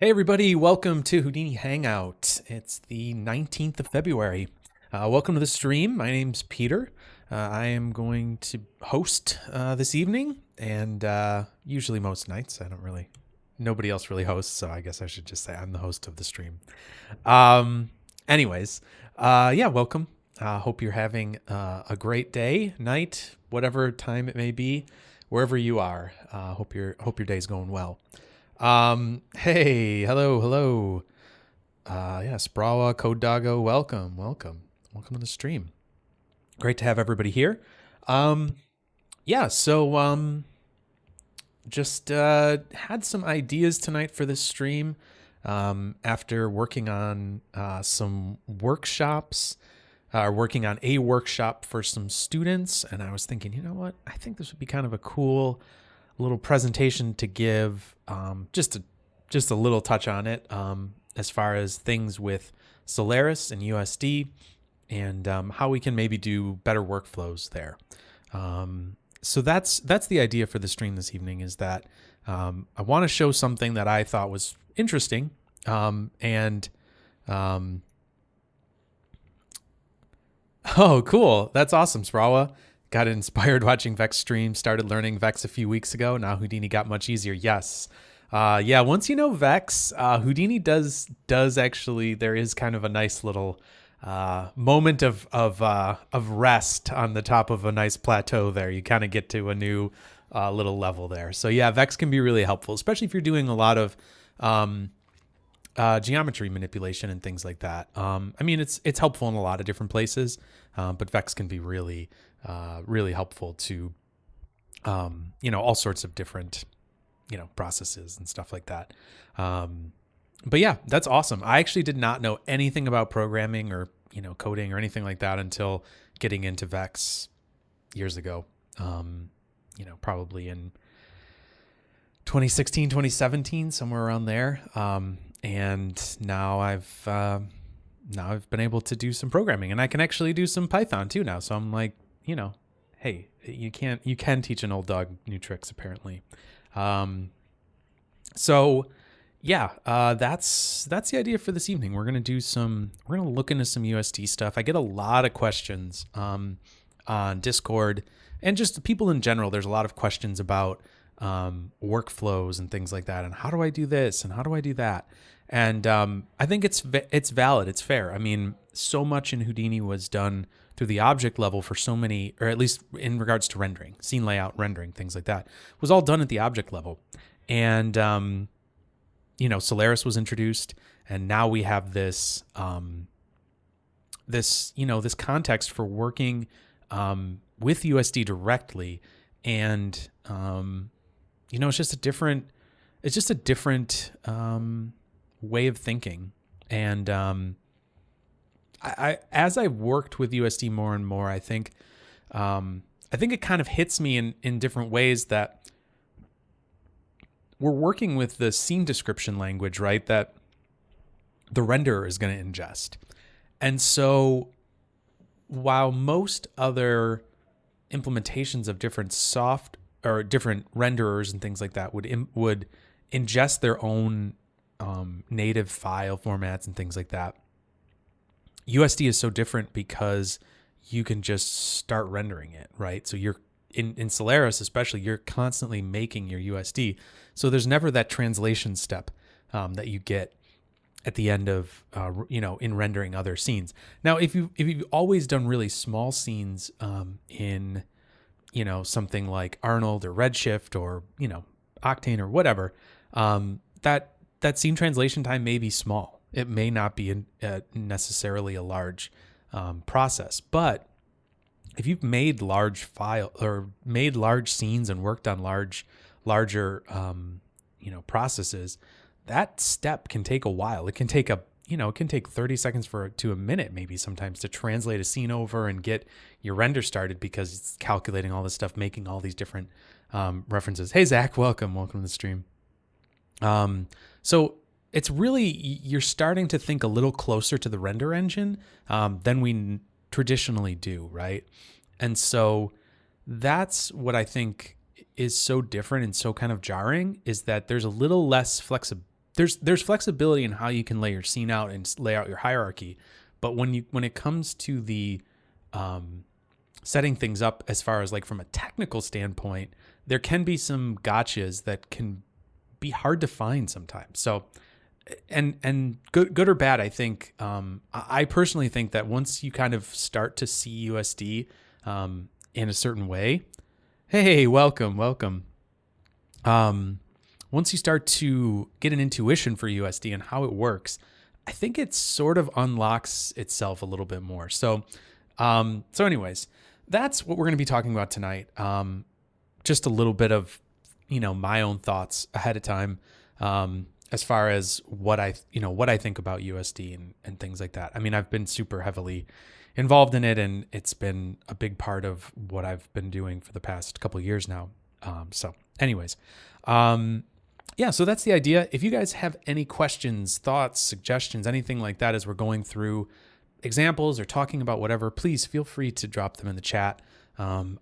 Hey everybody, welcome to Houdini Hangout. It's the 19th of February. Welcome to the stream. My name's Peter. I am going to host this evening, and usually most nights. Nobody else really hosts, so I guess I should just say I'm the host of the stream. Anyways, welcome. Hope you're having a great day, night, whatever time it may be, wherever you are. Hope your day's going well. Hey, hello. Sprawa, Code Doggo, welcome to the stream. Great to have everybody here. Just had some ideas tonight for this stream. After working on some workshops, working on a workshop for some students, and I was thinking, you know what? I think this would be kind of a cool little presentation to give, just a little touch on it, as far as things with Solaris and USD, and how we can maybe do better workflows there. So that's the idea for the stream this evening, is that I want to show something that I thought was interesting, oh, cool. That's awesome, Sprawa. Got inspired watching Vex stream, started learning Vex a few weeks ago. Now Houdini got much easier. Yes. Once you know Vex, Houdini does actually, there is kind of a nice little moment of rest on the top of a nice plateau there. You kind of get to a new little level there. So yeah, Vex can be really helpful, especially if you're doing a lot of geometry manipulation and things like that. It's helpful in a lot of different places, but Vex can be really helpful to, all sorts of different, processes and stuff like that. But yeah, that's awesome. I actually did not know anything about programming or, coding or anything like that until getting into Vex years ago. Probably in 2016, 2017, somewhere around there. And now I've been able to do some programming, and I can actually do some Python too now. So I'm like, hey, you can teach an old dog new tricks, apparently. That's the idea for this evening. We're going to look into some USD stuff. I get a lot of questions, on Discord, and just people in general. There's a lot of questions about, workflows and things like that. And how do I do this? And how do I do that? And, I think it's valid. It's fair. I mean, so much in Houdini was done through the object level for so many, or at least in regards to rendering, scene layout, rendering, things like that, was all done at the object level. And, Solaris was introduced, and now we have this, this context for working, with USD directly. And, it's just a different way of thinking. And, as I've worked with USD more and more, I think it kind of hits me in different ways that we're working with the scene description language, right? That the renderer is going to ingest. And so while most other implementations of different different renderers and things like that would ingest their own native file formats and things like that, USD is so different because you can just start rendering it, right? So you're in Solaris, especially, you're constantly making your USD. So there's never that translation step that you get at the end of, in rendering other scenes. Now, if you've always done really small scenes in, something like Arnold or Redshift or, Octane or whatever, that scene translation time may be small. It may not be necessarily a large process, but if you've made large scenes and worked on larger processes, that step can take a while. It can take 30 seconds to a minute, maybe sometimes, to translate a scene over and get your render started, because it's calculating all this stuff, making all these different references. Hey, Zach, welcome to the stream. So it's really, you're starting to think a little closer to the render engine than we traditionally do, right? And so that's what I think is so different and so kind of jarring, is that there's a little less there's flexibility in how you can lay your scene out and lay out your hierarchy. But when it comes to the setting things up as far as like from a technical standpoint, there can be some gotchas that can be hard to find sometimes. So, and good or bad, I think, I personally think that once you kind of start to see USD in a certain way, hey, welcome. Once you start to get an intuition for USD and how it works, I think it sort of unlocks itself a little bit more. So anyways, that's what we're going to be talking about tonight. Just a little bit of, my own thoughts ahead of time, as far as what I think about USD and things like that. I mean, I've been super heavily involved in it, and it's been a big part of what I've been doing for the past couple of years now. So anyways, so that's the idea. If you guys have any questions, thoughts, suggestions, anything like that, as we're going through examples or talking about whatever, please feel free to drop them in the chat. I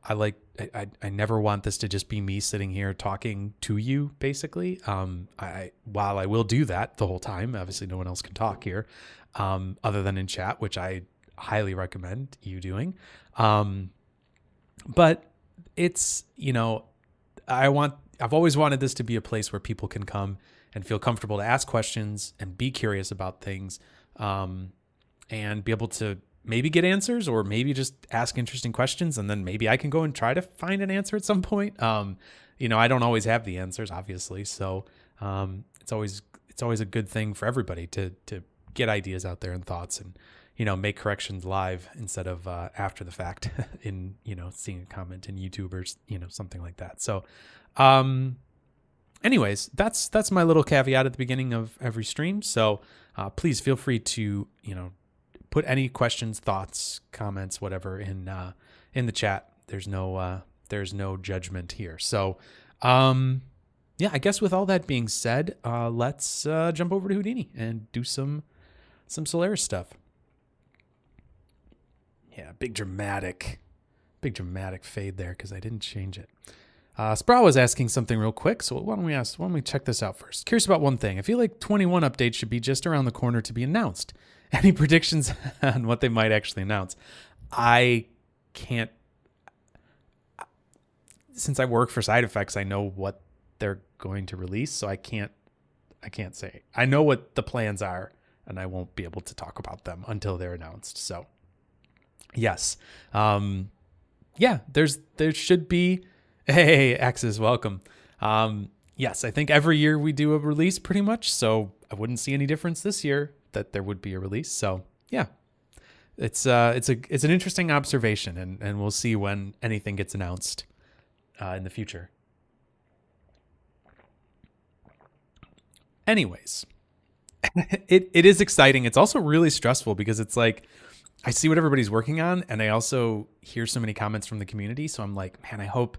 never want this to just be me sitting here talking to you, basically. While I will do that the whole time, obviously no one else can talk here, other than in chat, which I highly recommend you doing. But it's, I've always wanted this to be a place where people can come and feel comfortable to ask questions and be curious about things, and be able to maybe get answers, or maybe just ask interesting questions, and then maybe I can go and try to find an answer at some point. I don't always have the answers, obviously, so it's always a good thing for everybody to get ideas out there and thoughts, and make corrections live instead of after the fact in seeing a comment in YouTube or something like that. So anyways, that's my little caveat at the beginning of every stream. So please feel free to put any questions, thoughts, comments, whatever in the chat. There's no judgment here. So I guess with all that being said, let's jump over to Houdini and do some Solaris stuff. Yeah, big dramatic fade there because I didn't change it. Sprout was asking something real quick, so why don't we check this out first? Curious about one thing. I feel like 21 updates should be just around the corner to be announced. Any predictions on what they might actually announce? I can't. Since I work for Side Effects, I know what they're going to release, so I can't say. I know what the plans are, and I won't be able to talk about them until they're announced. So, yes, there should be. Hey, Axis, welcome. Yes, I think every year we do a release pretty much, so I wouldn't see any difference this year that there would be a release. So yeah, it's an interesting observation, and we'll see when anything gets announced in the future. Anyways, it is exciting. It's also really stressful because it's like I see what everybody's working on, and I also hear so many comments from the community. So I'm like, man, I hope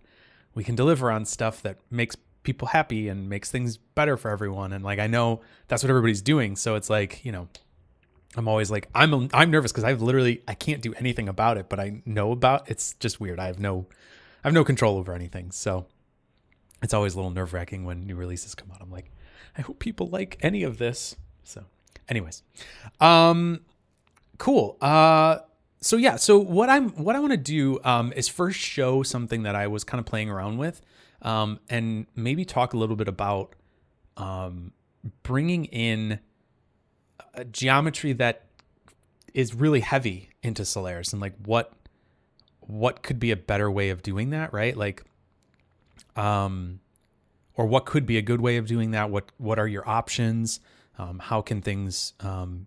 we can deliver on stuff that makes people happy and makes things better for everyone. And like, I know that's what everybody's doing. So it's like, I'm always like, I'm nervous because I can't do anything about it, but I know about it's just weird. I have no control over anything. So it's always a little nerve wracking when new releases come out. I'm like, I hope people like any of this. So anyways, cool. So what I want to do is first show something that I was kind of playing around with, and maybe talk a little bit about bringing in a geometry that is really heavy into Solaris, and like what could be a better way of doing that, right? Like, or what could be a good way of doing that? What are your options? How can things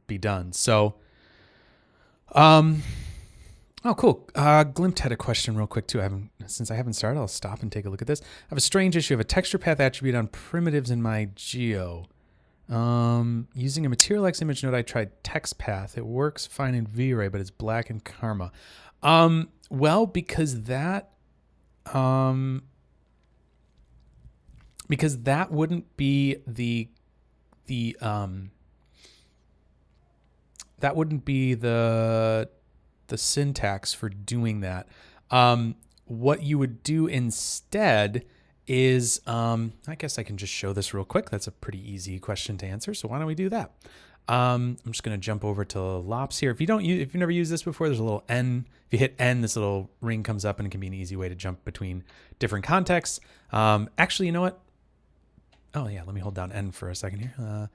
be done? So. Oh, cool. Glimped had a question real quick too. Since I haven't started, I'll stop and take a look at this. I have a strange issue. I have a texture path attribute on primitives in my geo. Using a Material X image node, I tried text path. It works fine in V-Ray, but it's black in Karma. Well, because that wouldn't be that wouldn't be the syntax for doing that. What you would do instead is, I guess I can just show this real quick. That's a pretty easy question to answer. So why don't we do that? I'm just going to jump over to lops here. If you've never used this before, there's a little N. If you hit N, this little ring comes up and it can be an easy way to jump between different contexts. Actually, you know what? Oh yeah, let me hold down N for a second here.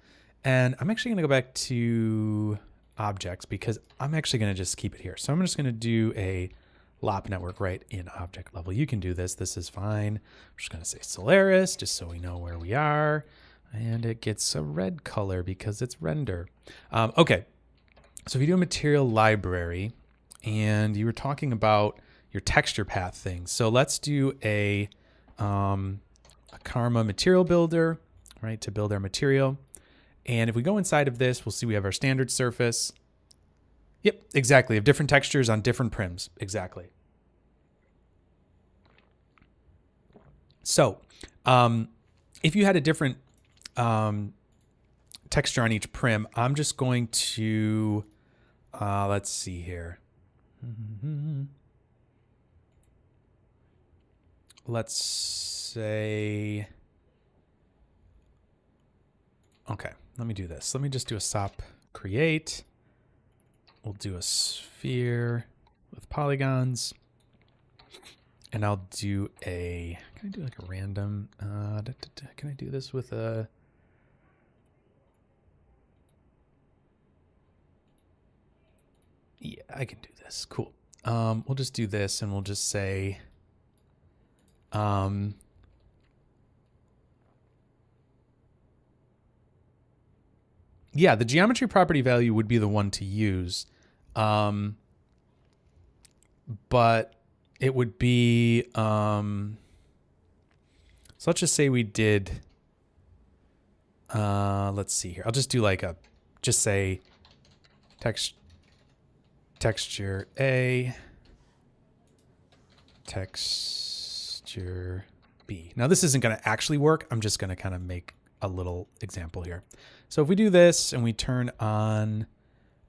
And I'm actually going to go back to objects because I'm actually going to just keep it here. So I'm just going to do a lop network right in object level. You can do this. This is fine. I'm just going to say Solaris just so we know where we are. And it gets a red color because it's render. Okay, so if you do a material library and you were talking about your texture path thing. So let's do a Karma material builder, right, to build our material. And if we go inside of this, we'll see we have our standard surface. Yep, exactly. Of different textures on different prims. Exactly. So if you had a different texture on each prim, I'm just going to, let's see here. Let's say, okay, let me do this. Let me just do a SOP create. We'll do a sphere with polygons. And I'll do a, can I do like a random, can I do this with a, yeah, I can do this. Cool. We'll just do this and we'll just say, yeah, the geometry property value would be the one to use. But it would be, so let's just say we did, let's see here. I'll just do like a, just say texture A, texture B. Now this isn't going to actually work. I'm just going to kind of make a little example here. So if we do this and we turn on,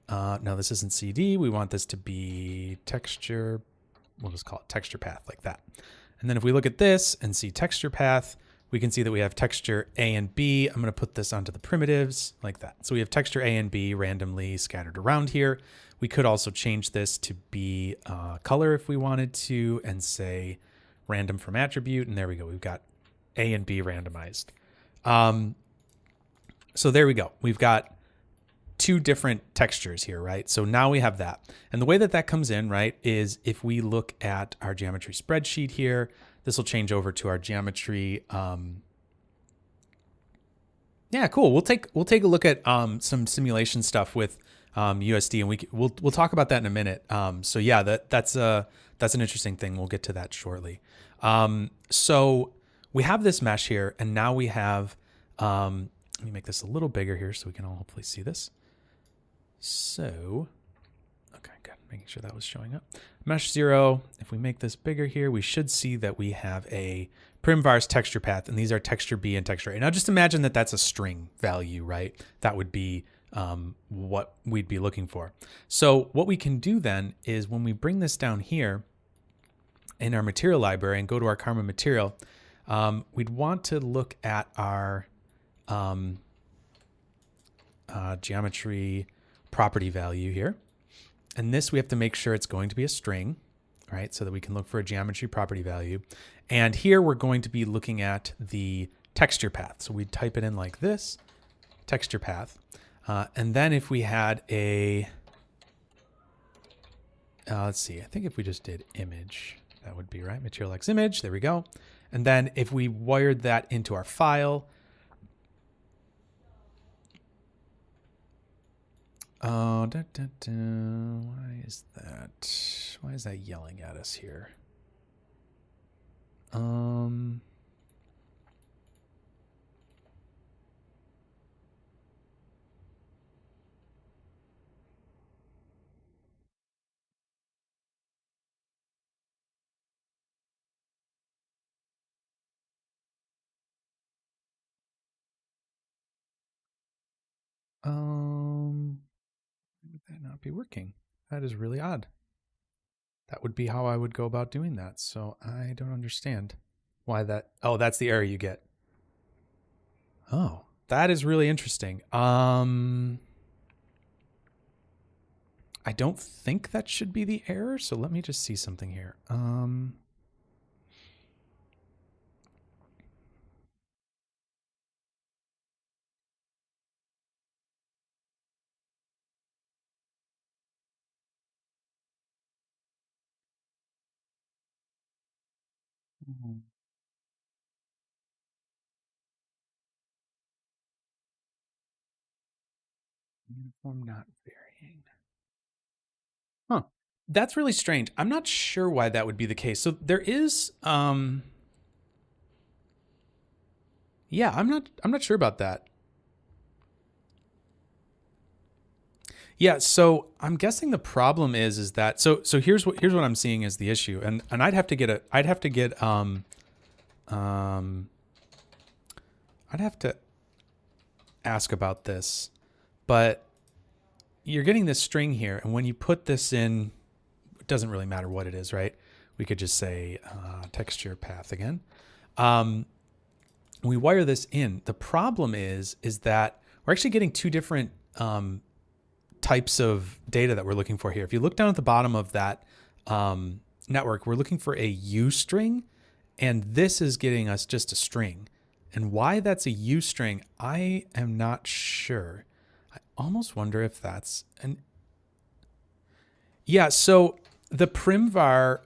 no, this isn't CD. We want this to be texture. We'll just call it texture path like that. And then if we look at this and see texture path, we can see that we have texture A and B. I'm going to put this onto the primitives like that. So we have texture A and B randomly scattered around here. We could also change this to be color if we wanted to and say random from attribute. And there we go. We've got A and B randomized. So there we go. We've got two different textures here, right? So now we have that. And the way that that comes in, right, is if we look at our geometry spreadsheet here, this will change over to our geometry. Yeah, cool. We'll take a look at some simulation stuff with USD, and we'll talk about that in a minute. So yeah, that's an interesting thing. We'll get to that shortly. So we have this mesh here, and now we have. Let me make this a little bigger here so we can all hopefully see this. So, okay, good. Making sure that was showing up. Mesh 0, if we make this bigger here, we should see that we have a primvars texture path, and these are texture B and texture A. Now just imagine that that's a string value, right? That would be what we'd be looking for. So what we can do then is when we bring this down here in our material library and go to our Karma material, we'd want to look at our geometry property value here. And this, we have to make sure it's going to be a string, right? So that we can look for a geometry property value. And here we're going to be looking at the texture path. So we type it in like this, texture path. And then if we had a, let's see, I think if we just did image, that would be right. Material X image, there we go. And then if we wired that into our file, why is that? Why is that yelling at us here? Would that not be working? That is really odd. That would be how I would go about doing that. So I don't understand. Why that? Oh, that's the error you get. Oh, that is really interesting. I don't think that should be the error, so let me just see something here. Uniform not varying. Huh. That's really strange. I'm not sure why that would be the case. So there is yeah, I'm not sure about that. Yeah, so I'm guessing the problem is that so here's what I'm seeing as the issue. And I'd have to get I'd have to ask about this. But you're getting this string here, and when you put this in, it doesn't really matter what it is, right? We could just say texture path again. We wire this in. The problem is that we're actually getting two different types of data that we're looking for here. If you look down at the bottom of that network, we're looking for a U string, and this is getting us just a string. And why that's a U string, I am not sure. I almost wonder if that's an... Yeah, so the primvar,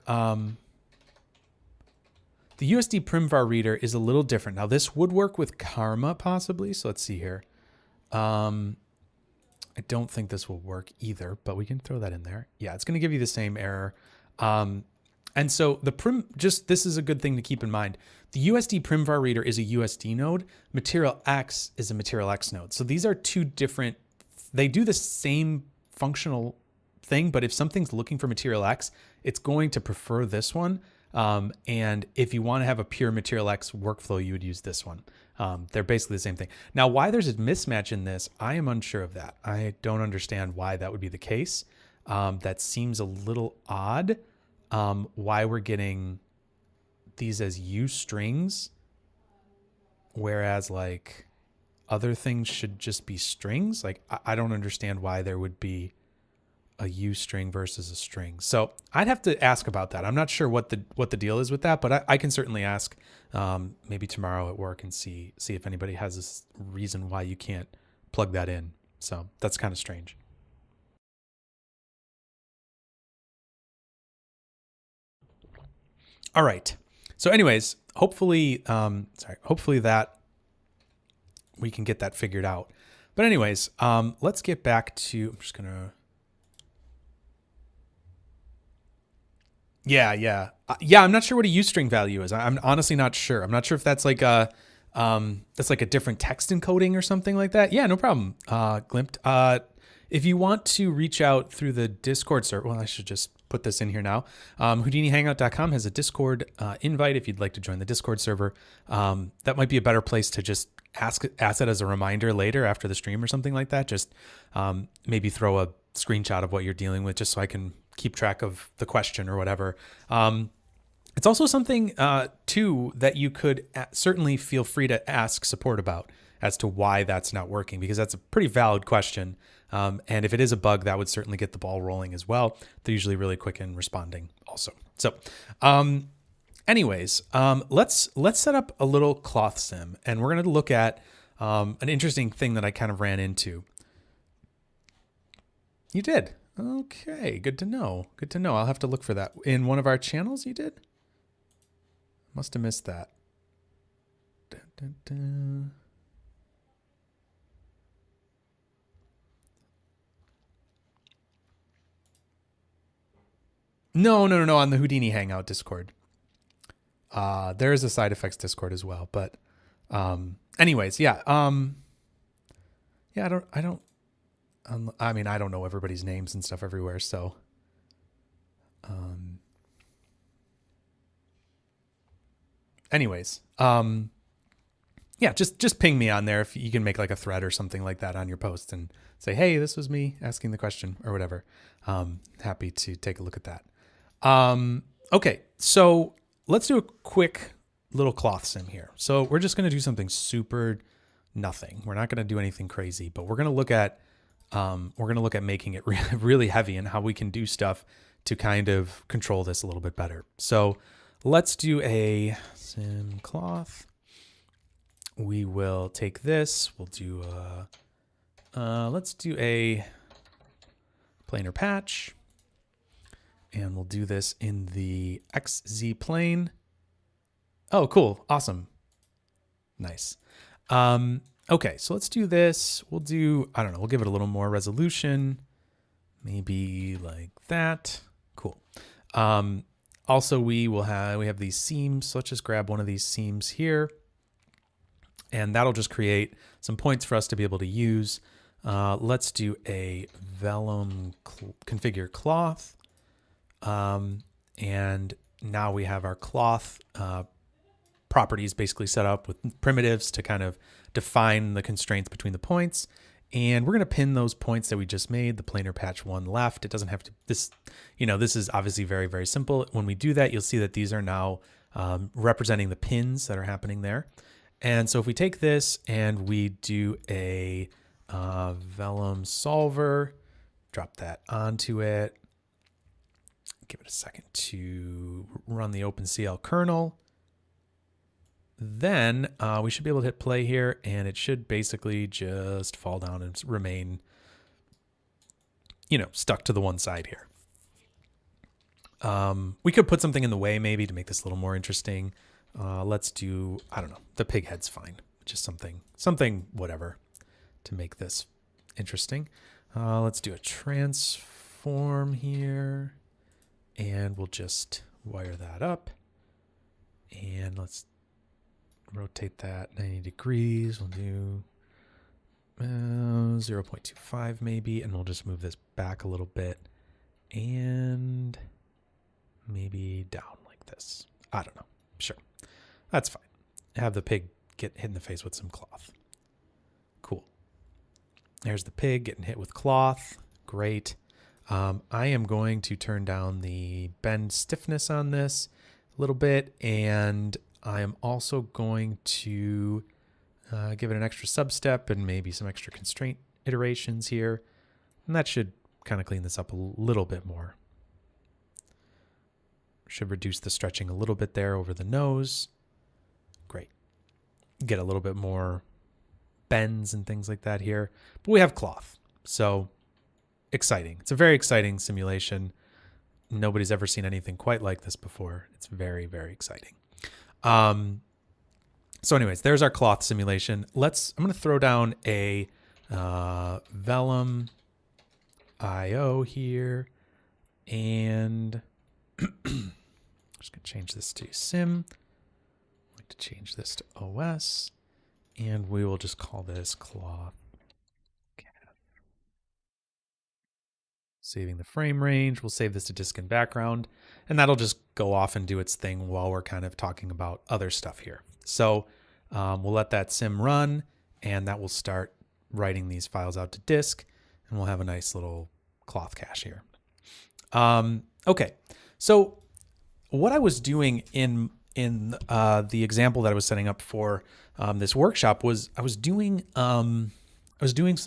the USD primvar reader is a little different. Now this would work with Karma possibly. So let's see here. I don't think this will work either, but we can throw that in there. Yeah, it's going to give you the same error. And so the this is a good thing to keep in mind. The USD primvar reader is a USD node. Material X is a Material X node. So these are two different, they do the same functional thing, but if something's looking for Material X, it's going to prefer this one. And if you want to have a pure Material X workflow, you would use this one. They're basically the same thing. Now, why there's a mismatch in this, I am unsure of that. I don't understand why that would be the case. That seems a little odd. Why we're getting these as U strings, whereas like other things should just be strings. Like I don't understand why there would be a U string versus a string. So I'd have to ask about that. I'm not sure what the deal is with that, but I can certainly ask maybe tomorrow at work and see if anybody has this reason why you can't plug that in. So that's kind of strange. All right. So anyways, hopefully that we can get that figured out. But anyways, let's get back to, I'm just going to, yeah. I'm not sure what a U-string value is. I'm honestly not sure. I'm not sure if that's like a different text encoding or something like that. Yeah, no problem. Glimped. If you want to reach out through the Discord server, well, I should just put this in here now. HoudiniHangout.com has a Discord invite if you'd like to join the Discord server. That might be a better place to just ask it as a reminder later after the stream or something like that. Just maybe throw a screenshot of what you're dealing with just so I can keep track of the question or whatever. It's also something too that you could certainly feel free to ask support about as to why that's not working, because that's a pretty valid question. And if it is a bug, that would certainly get the ball rolling as well. They're usually really quick in responding also. So anyways, let's set up a little cloth sim, and we're going to look at an interesting thing that I kind of ran into. You did. Okay, good to know. Good to know. I'll have to look for that. In one of our channels, you did? Must have missed that. Dun, dun, dun. No, on the Houdini Hangout Discord. There is a side effects Discord as well, but anyways, yeah. Yeah, I don't know everybody's names and stuff everywhere, so anyways, yeah, just ping me on there if you can make like a thread or something like that on your post and say, hey, this was me asking the question or whatever. Happy to take a look at that. Okay, so let's do a quick little cloth sim here. So we're just going to do something super nothing. We're not going to do anything crazy, but we're going to look at making it really heavy and how we can do stuff to kind of control this a little bit better. So let's do a sim cloth. We will take this. We'll do let's do a planar patch, and we'll do this in the XZ plane. Oh, cool. Awesome. Nice. Okay, so let's do this. We'll do, I don't know, we'll give it a little more resolution. Maybe like that. Cool. Also, we have these seams. So let's just grab one of these seams here. And that'll just create some points for us to be able to use. Let's do a vellum configure cloth. And now we have our cloth properties basically set up with primitives to kind of define the constraints between the points. And we're going to pin those points that we just made, the planar patch one left. It doesn't have to, this is obviously very, very simple. When we do that, you'll see that these are now representing the pins that are happening there. And so if we take this and we do a vellum solver, drop that onto it, give it a second to run the OpenCL kernel, then we should be able to hit play here, and it should basically just fall down and remain, stuck to the one side here. We could put something in the way maybe to make this a little more interesting. Let's do, I don't know, the pig head's fine. Just something whatever to make this interesting. Let's do a transform here, and we'll just wire that up, and let's rotate that 90 degrees. We'll do 0.25 maybe, and we'll just move this back a little bit and maybe down like this. I don't know. Sure. That's fine. Have the pig get hit in the face with some cloth. Cool. There's the pig getting hit with cloth. Great. I am going to turn down the bend stiffness on this a little bit, and I am also going to give it an extra substep and maybe some extra constraint iterations here. And that should kind of clean this up a little bit more. Should reduce the stretching a little bit there over the nose. Great. Get a little bit more bends and things like that here. But we have cloth. So exciting. It's a very exciting simulation. Nobody's ever seen anything quite like this before. It's very, very exciting. So anyways, there's our cloth simulation. I'm going to throw down a vellum IO here, and I'm just going to change this to sim. I'm going to change this to OS, and we will just call this cloth. Saving the frame range. We'll save this to disk and background, and that'll just go off and do its thing while we're kind of talking about other stuff here. So we'll let that sim run, and that will start writing these files out to disk, and we'll have a nice little cloth cache here. Okay, so what I was doing in the example that I was setting up for this workshop was I was doing some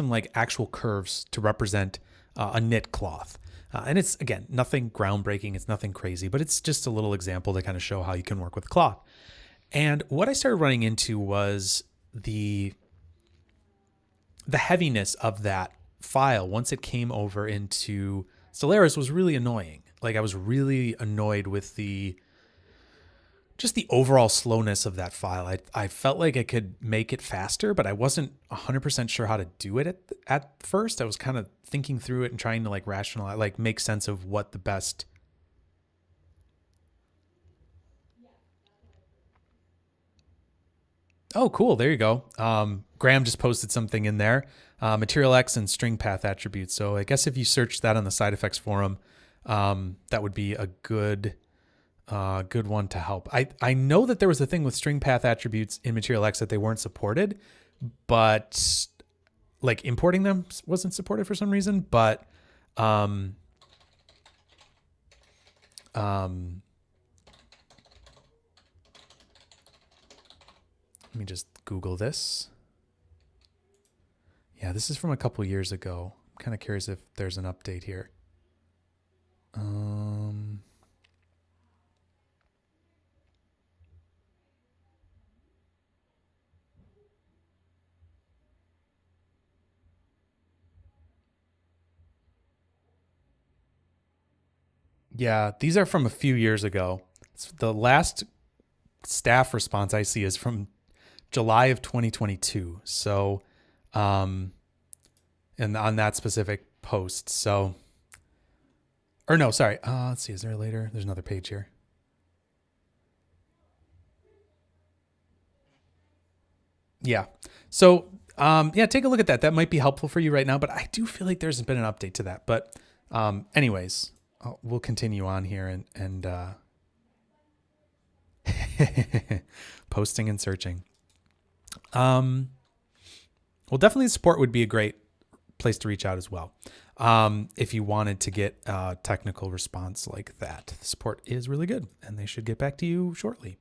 like actual curves to represent a knit cloth. And it's, again, nothing groundbreaking. It's nothing crazy, but it's just a little example to kind of show how you can work with cloth. And what I started running into was the heaviness of that file once it came over into Solaris was really annoying. Like, I was really annoyed with just the overall slowness of that file. I felt like I could make it faster, but I wasn't 100% sure how to do it at first. I was kind of thinking through it and trying to like rationalize, like make sense of what the best. Oh, cool. There you go. Graham just posted something in there. Material X and string path attributes. So I guess if you search that on the side effects forum, that would be a good one to help. I know that there was a thing with string path attributes in Material X that they weren't supported, but like importing them wasn't supported for some reason. But Let me just Google this. Yeah, this is from a couple years ago. I'm kind of curious if there's an update here. Yeah, these are from a few years ago. The last staff response I see is from July of 2022. So, and on that specific post. So, or no, sorry. Let's see. Is there later? There's another page here. Yeah. So, yeah, take a look at that. That might be helpful for you right now, but I do feel like there's been an update to that. But, anyways, we'll continue on here and posting and searching. Well, definitely support would be a great place to reach out as well. If you wanted to get a technical response like that, the support is really good and they should get back to you shortly.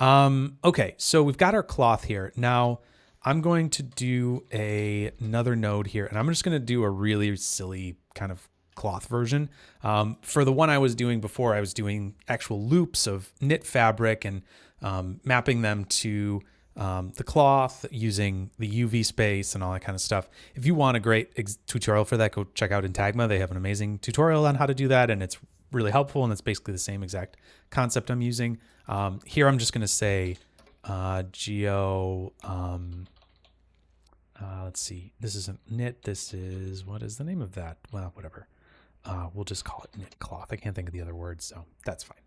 Okay, so we've got our cloth here. Now I'm going to do another node here, and I'm just going to do a really silly kind of cloth version. For the one I was doing before, I was doing actual loops of knit fabric and mapping them to the cloth using the UV space and all that kind of stuff. If you want a great tutorial for that, go check out Intagma. They have an amazing tutorial on how to do that, and it's really helpful, and it's basically the same exact concept I'm using. Here I'm just going to say geo, let's see, this isn't knit, this is, what is the name of that? Well, whatever. We'll just call it knit cloth. I can't think of the other words, so that's fine.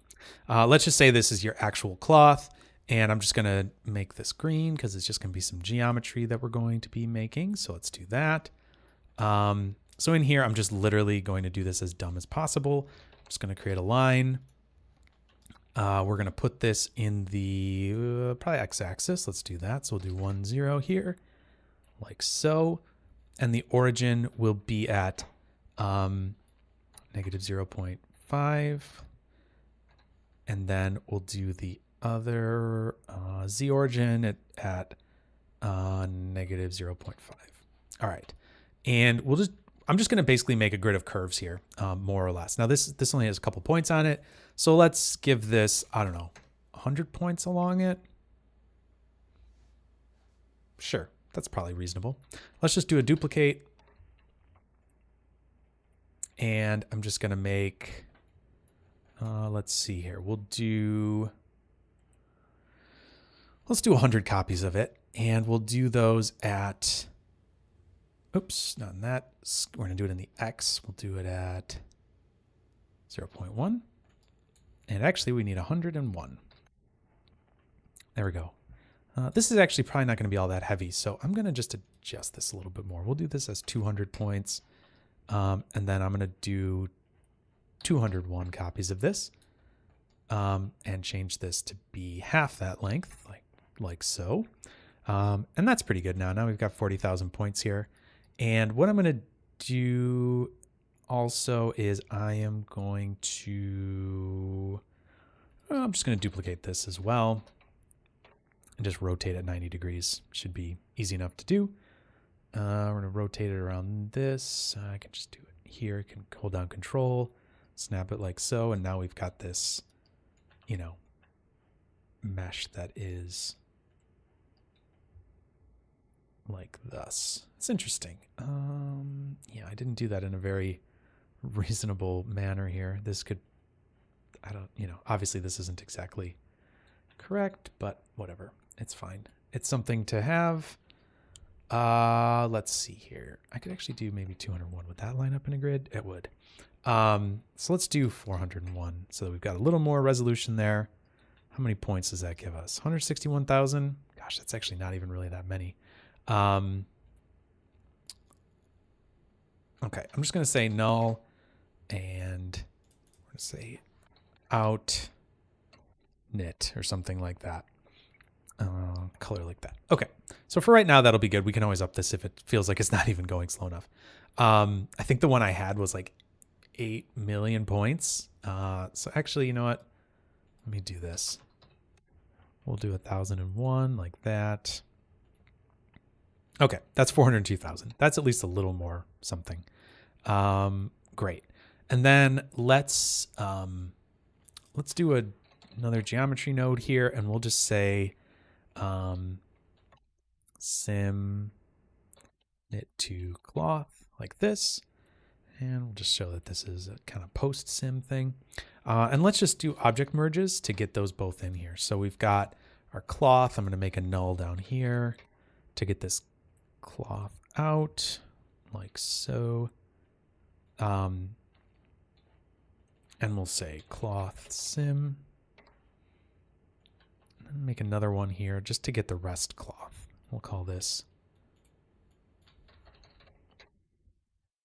Let's just say this is your actual cloth, and I'm just going to make this green because it's just going to be some geometry that we're going to be making. So let's do that. So in here, I'm just literally going to do this as dumb as possible. I'm just going to create a line. We're going to put this in the probably x-axis. Let's do that. So we'll do 1, 0 here, like so. And the origin will be at negative 0.5. And then we'll do the other z origin at negative 0.5. All right. And I'm just going to basically make a grid of curves here, more or less. Now this only has a couple points on it. So let's give this, I don't know, 100 points along it. Sure. That's probably reasonable. Let's just do a duplicate. And I'm just going to make, let's see here. Let's do 100 copies of it. And we'll do those at, oops, not in that. We're going to do it in the X. We'll do it at 0.1. And actually, we need 101. There we go. This is actually probably not going to be all that heavy, so I'm going to just adjust this a little bit more. We'll do this as 200 points, and then I'm going to do 201 copies of this, and change this to be half that length, like so. And that's pretty good now. Now we've got 40,000 points here. And what I'm going to do also is I'm just going to duplicate this as well and just rotate it 90 degrees. Should be easy enough to do. We're going to rotate it around this. I can just do it here. I can hold down Control, snap it like so, and now we've got this, mesh that is like thus. It's interesting. Yeah, I didn't do that in a very reasonable manner here. This could, obviously this isn't exactly correct, but whatever. It's fine. It's something to have. Let's see here. I could actually do maybe 201. Would that line up in a grid? It would. So let's do 401 so that we've got a little more resolution there. How many points does that give us? 161,000. Gosh, that's actually not even really that many. Okay, I'm just going to say null, and we're going to say out knit or something like that. Color like that. Okay, so for right now, that'll be good. We can always up this if it feels like it's not even going slow enough. I think the one I had was like 8 million points. So actually, you know what? Let me do this. We'll do 1,001 like that. Okay, that's 402,000. That's at least a little more something. Great. And then let's do another geometry node here, and we'll just say sim knit to cloth like this. And we'll just show that this is a kind of post sim thing. And let's just do object merges to get those both in here. So we've got our cloth. I'm going to make a null down here to get this cloth out like so. And we'll say cloth sim. And make another one here just to get the rest cloth. We'll call this,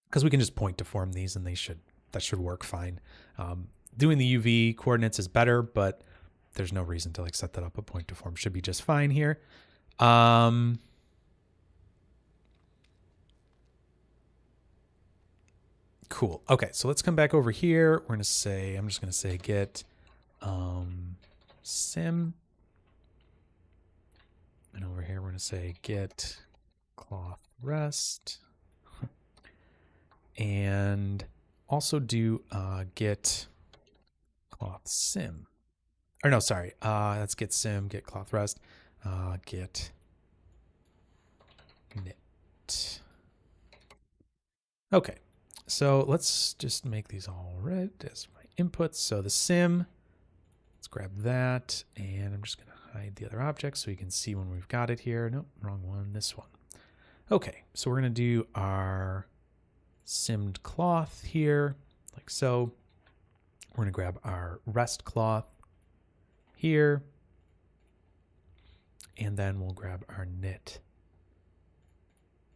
because we can just point deform these and that should work fine. Doing the UV coordinates is better, but there's no reason to like set that up. A point deform should be just fine here. Cool. Okay, so let's come back over here. I'm just going to say get sim. And over here, we're going to say get cloth rest. And also do get cloth sim. Or no, sorry. That's get sim, get cloth rest, get knit. Okay, so let's just make these all red as my inputs. So the sim, let's grab that, and I'm just going to hide the other objects so you can see when we've got it here. Nope, wrong one, this one. Okay, so we're going to do our simmed cloth here, like so. We're going to grab our rest cloth here, and then we'll grab our knit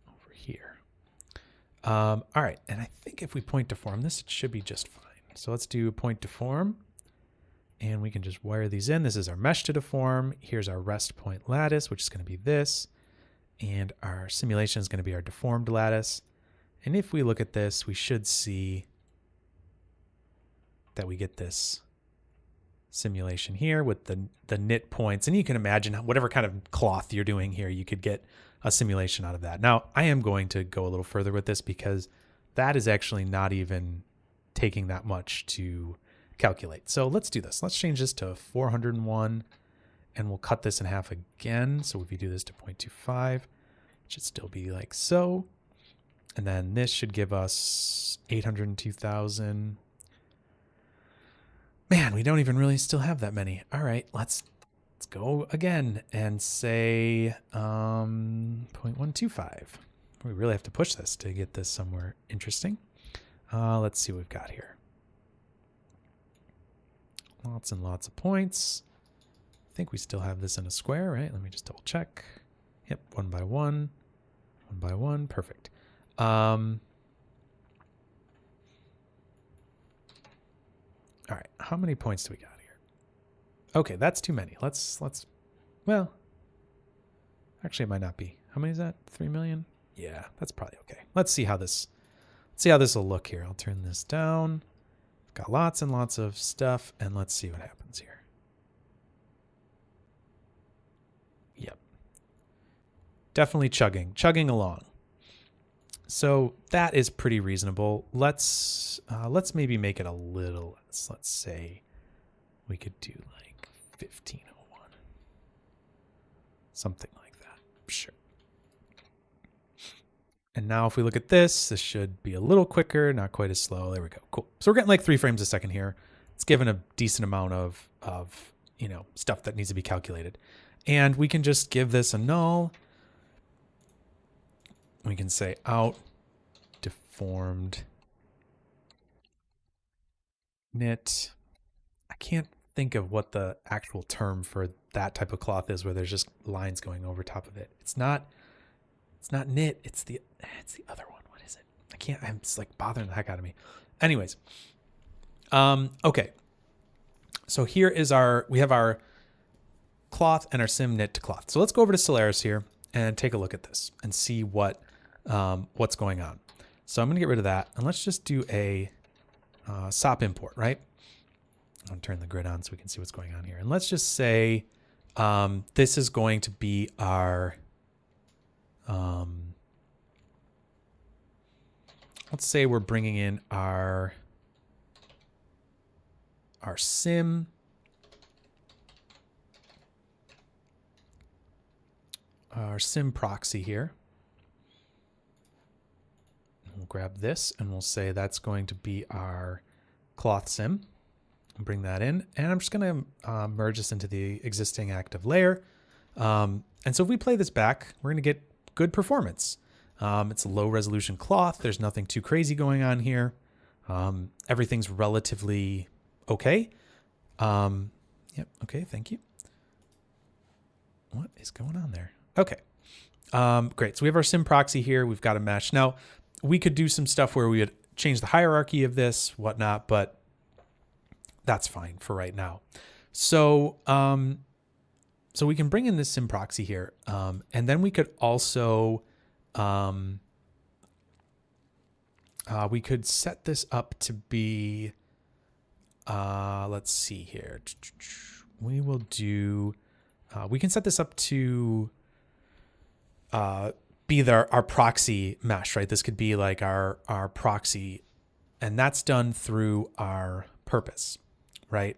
over here. All right, and I think if we point deform this, it should be just fine. So let's do point deform, and we can just wire these in. This is our mesh to deform. Here's our rest point lattice, which is going to be this, and our simulation is going to be our deformed lattice. And if we look at this, we should see that we get this simulation here with the knit points. And you can imagine whatever kind of cloth you're doing here, you could get a simulation out of that. Now, I am going to go a little further with this because that is actually not even taking that much to calculate. So let's do this. Let's change this to 401, and we'll cut this in half again. So if we do this to 0.25, it should still be like so. And then this should give us 802,000. Man, we don't even really still have that many. All right, let's go again and say 0.125. We really have to push this to get this somewhere interesting. Let's see what we've got here. Lots and lots of points. I think we still have this in a square, right? Let me just double check. Yep, 1 by 1, 1 by 1, perfect. All right, how many points do we got here? Okay, that's too many. Well, actually it might not be. How many is that? 3 million? Yeah, that's probably okay. Let's see how this will look here. I'll turn this down. Got lots and lots of stuff, and let's see what happens here. Yep. Definitely chugging along. So that is pretty reasonable. Let's maybe make it a little less. Let's say we could do like 1501. Something like that. Sure. And now if we look at this should be a little quicker, not quite as slow. There we go. Cool. So we're getting like 3 frames a second here. It's given a decent amount of stuff that needs to be calculated. And we can just give this a null. We can say out deformed knit. I can't think of what the actual term for that type of cloth is where there's just lines going over top of it. It's not knit. It's the other one. What is it? It's like bothering the heck out of me. Anyways. Okay. So here is we have our cloth and our sim knit to cloth. So let's go over to Solaris here and take a look at this and see what's going on. So I'm going to get rid of that, and let's just do a SOP import, right? I'll turn the grid on so we can see what's going on here. And let's just say This is going to be our, let's say we're bringing in our sim. Our sim proxy here. We'll grab this and we'll say that's going to be our cloth sim. I'll bring that in, and I'm just going to merge this into the existing active layer. And so if we play this back, we're going to get good performance. It's a low resolution cloth. There's nothing too crazy going on here. Everything's relatively okay. Yep. Okay. Thank you. What is going on there? Okay. Great. So we have our sim proxy here. We've got a mesh. Now we could do some stuff where we would change the hierarchy of this, whatnot, but that's fine for right now. So, so we can bring in this sim proxy here. And then we could also, we could set this up to be, let's see here. We will do, we can set this up to, be our proxy mesh, right? This could be like our proxy, and that's done through our purpose, right?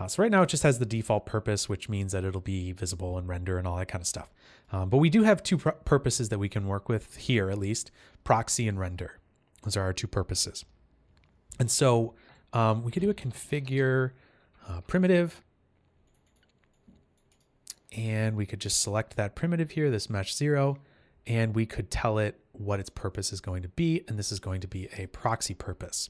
So right now it just has the default purpose, which means that it'll be visible and render and all that kind of stuff. But we do have two purposes that we can work with here, at least proxy and render. Those are our two purposes. And so we could do a configure primitive, and we could just select that primitive here, this mesh 0, and we could tell it what its purpose is going to be. And this is going to be a proxy purpose.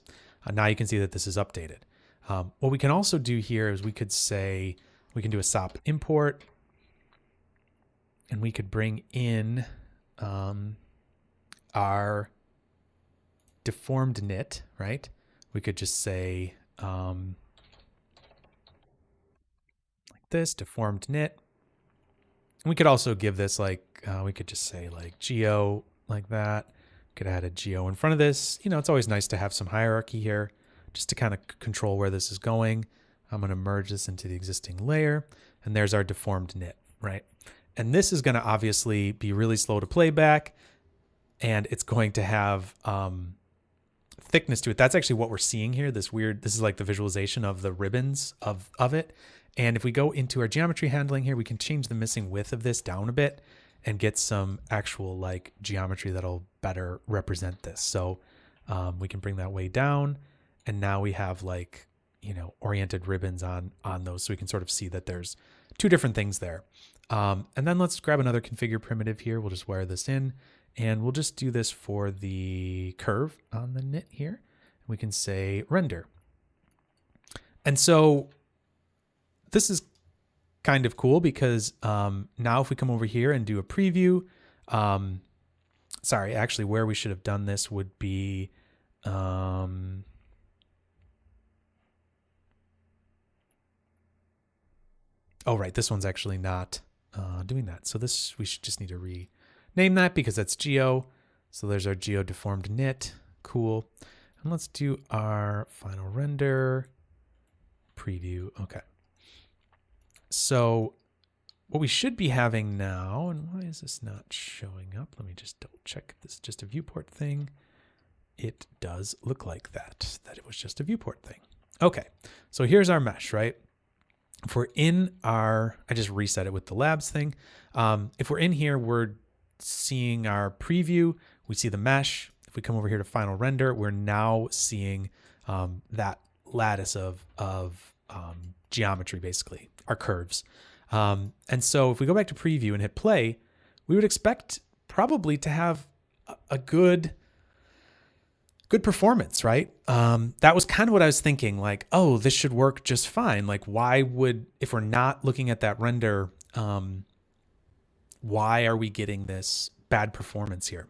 Now you can see that this is updated. What we can also do here is we could say, we can do a SOP import, and we could bring in our deformed knit, right? We could just say like this, deformed knit. And we could also give this like, we could just say like geo like that. Could add a geo in front of this. You know, it's always nice to have some hierarchy here just to kind of control where this is going. I'm going to merge this into the existing layer, and there's our deformed knit, right? And this is going to obviously be really slow to play back, and it's going to have thickness to it. That's actually what we're seeing here. This is like the visualization of the ribbons of it. And if we go into our geometry handling here, we can change the missing width of this down a bit and get some actual like geometry that'll better represent this. So we can bring that way down, and now we have like, you know, oriented ribbons on those. So we can sort of see that there's two different things there. And then let's grab another configure primitive here. We'll just wire this in, and we'll just do this for the curve on the knit here. We can say render. And so this is kind of cool because now if we come over here and do a preview, sorry, actually where we should have done this would be, oh, right, this one's actually not doing that. So this, we should just need to rename that because that's geo. So there's our geo deformed knit, cool. And let's do our final render preview, okay. So what we should be having now, and why is this not showing up? Let me just double check if this is just a viewport thing. It does look like that it was just a viewport thing. Okay, so here's our mesh, right? If we're in our, I just reset it with the labs thing. If we're in here, we're seeing our preview, we see the mesh. If we come over here to final render, we're now seeing that lattice of geometry, basically, our curves. And so if we go back to preview and hit play, we would expect probably to have a good performance, right? That was kind of what I was thinking, like, oh, this should work just fine. Like, why would, if we're not looking at that render, why are we getting this bad performance here?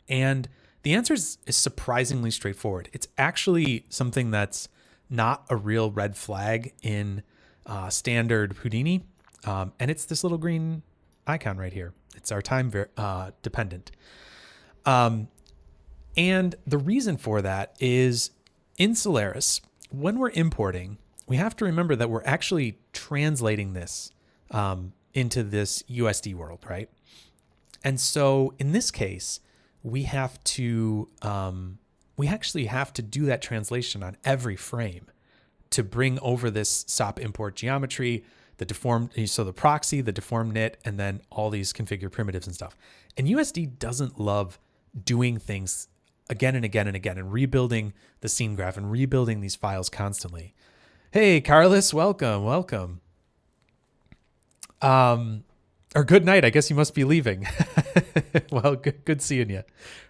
And the answer is surprisingly straightforward. It's actually something that's not a real red flag in standard Houdini. And it's this little green icon right here. It's our time dependent. And the reason for that is in Solaris, when we're importing, we have to remember that we're actually translating this into this USD world, right? And so in this case, we actually have to do that translation on every frame to bring over this SOP import geometry, the deformed, so the proxy, the deformed knit, and then all these configure primitives and stuff. And USD doesn't love doing things again and again and again and rebuilding the scene graph and rebuilding these files constantly. Hey, Carlos, welcome. Or good night. I guess you must be leaving. Well, good seeing you,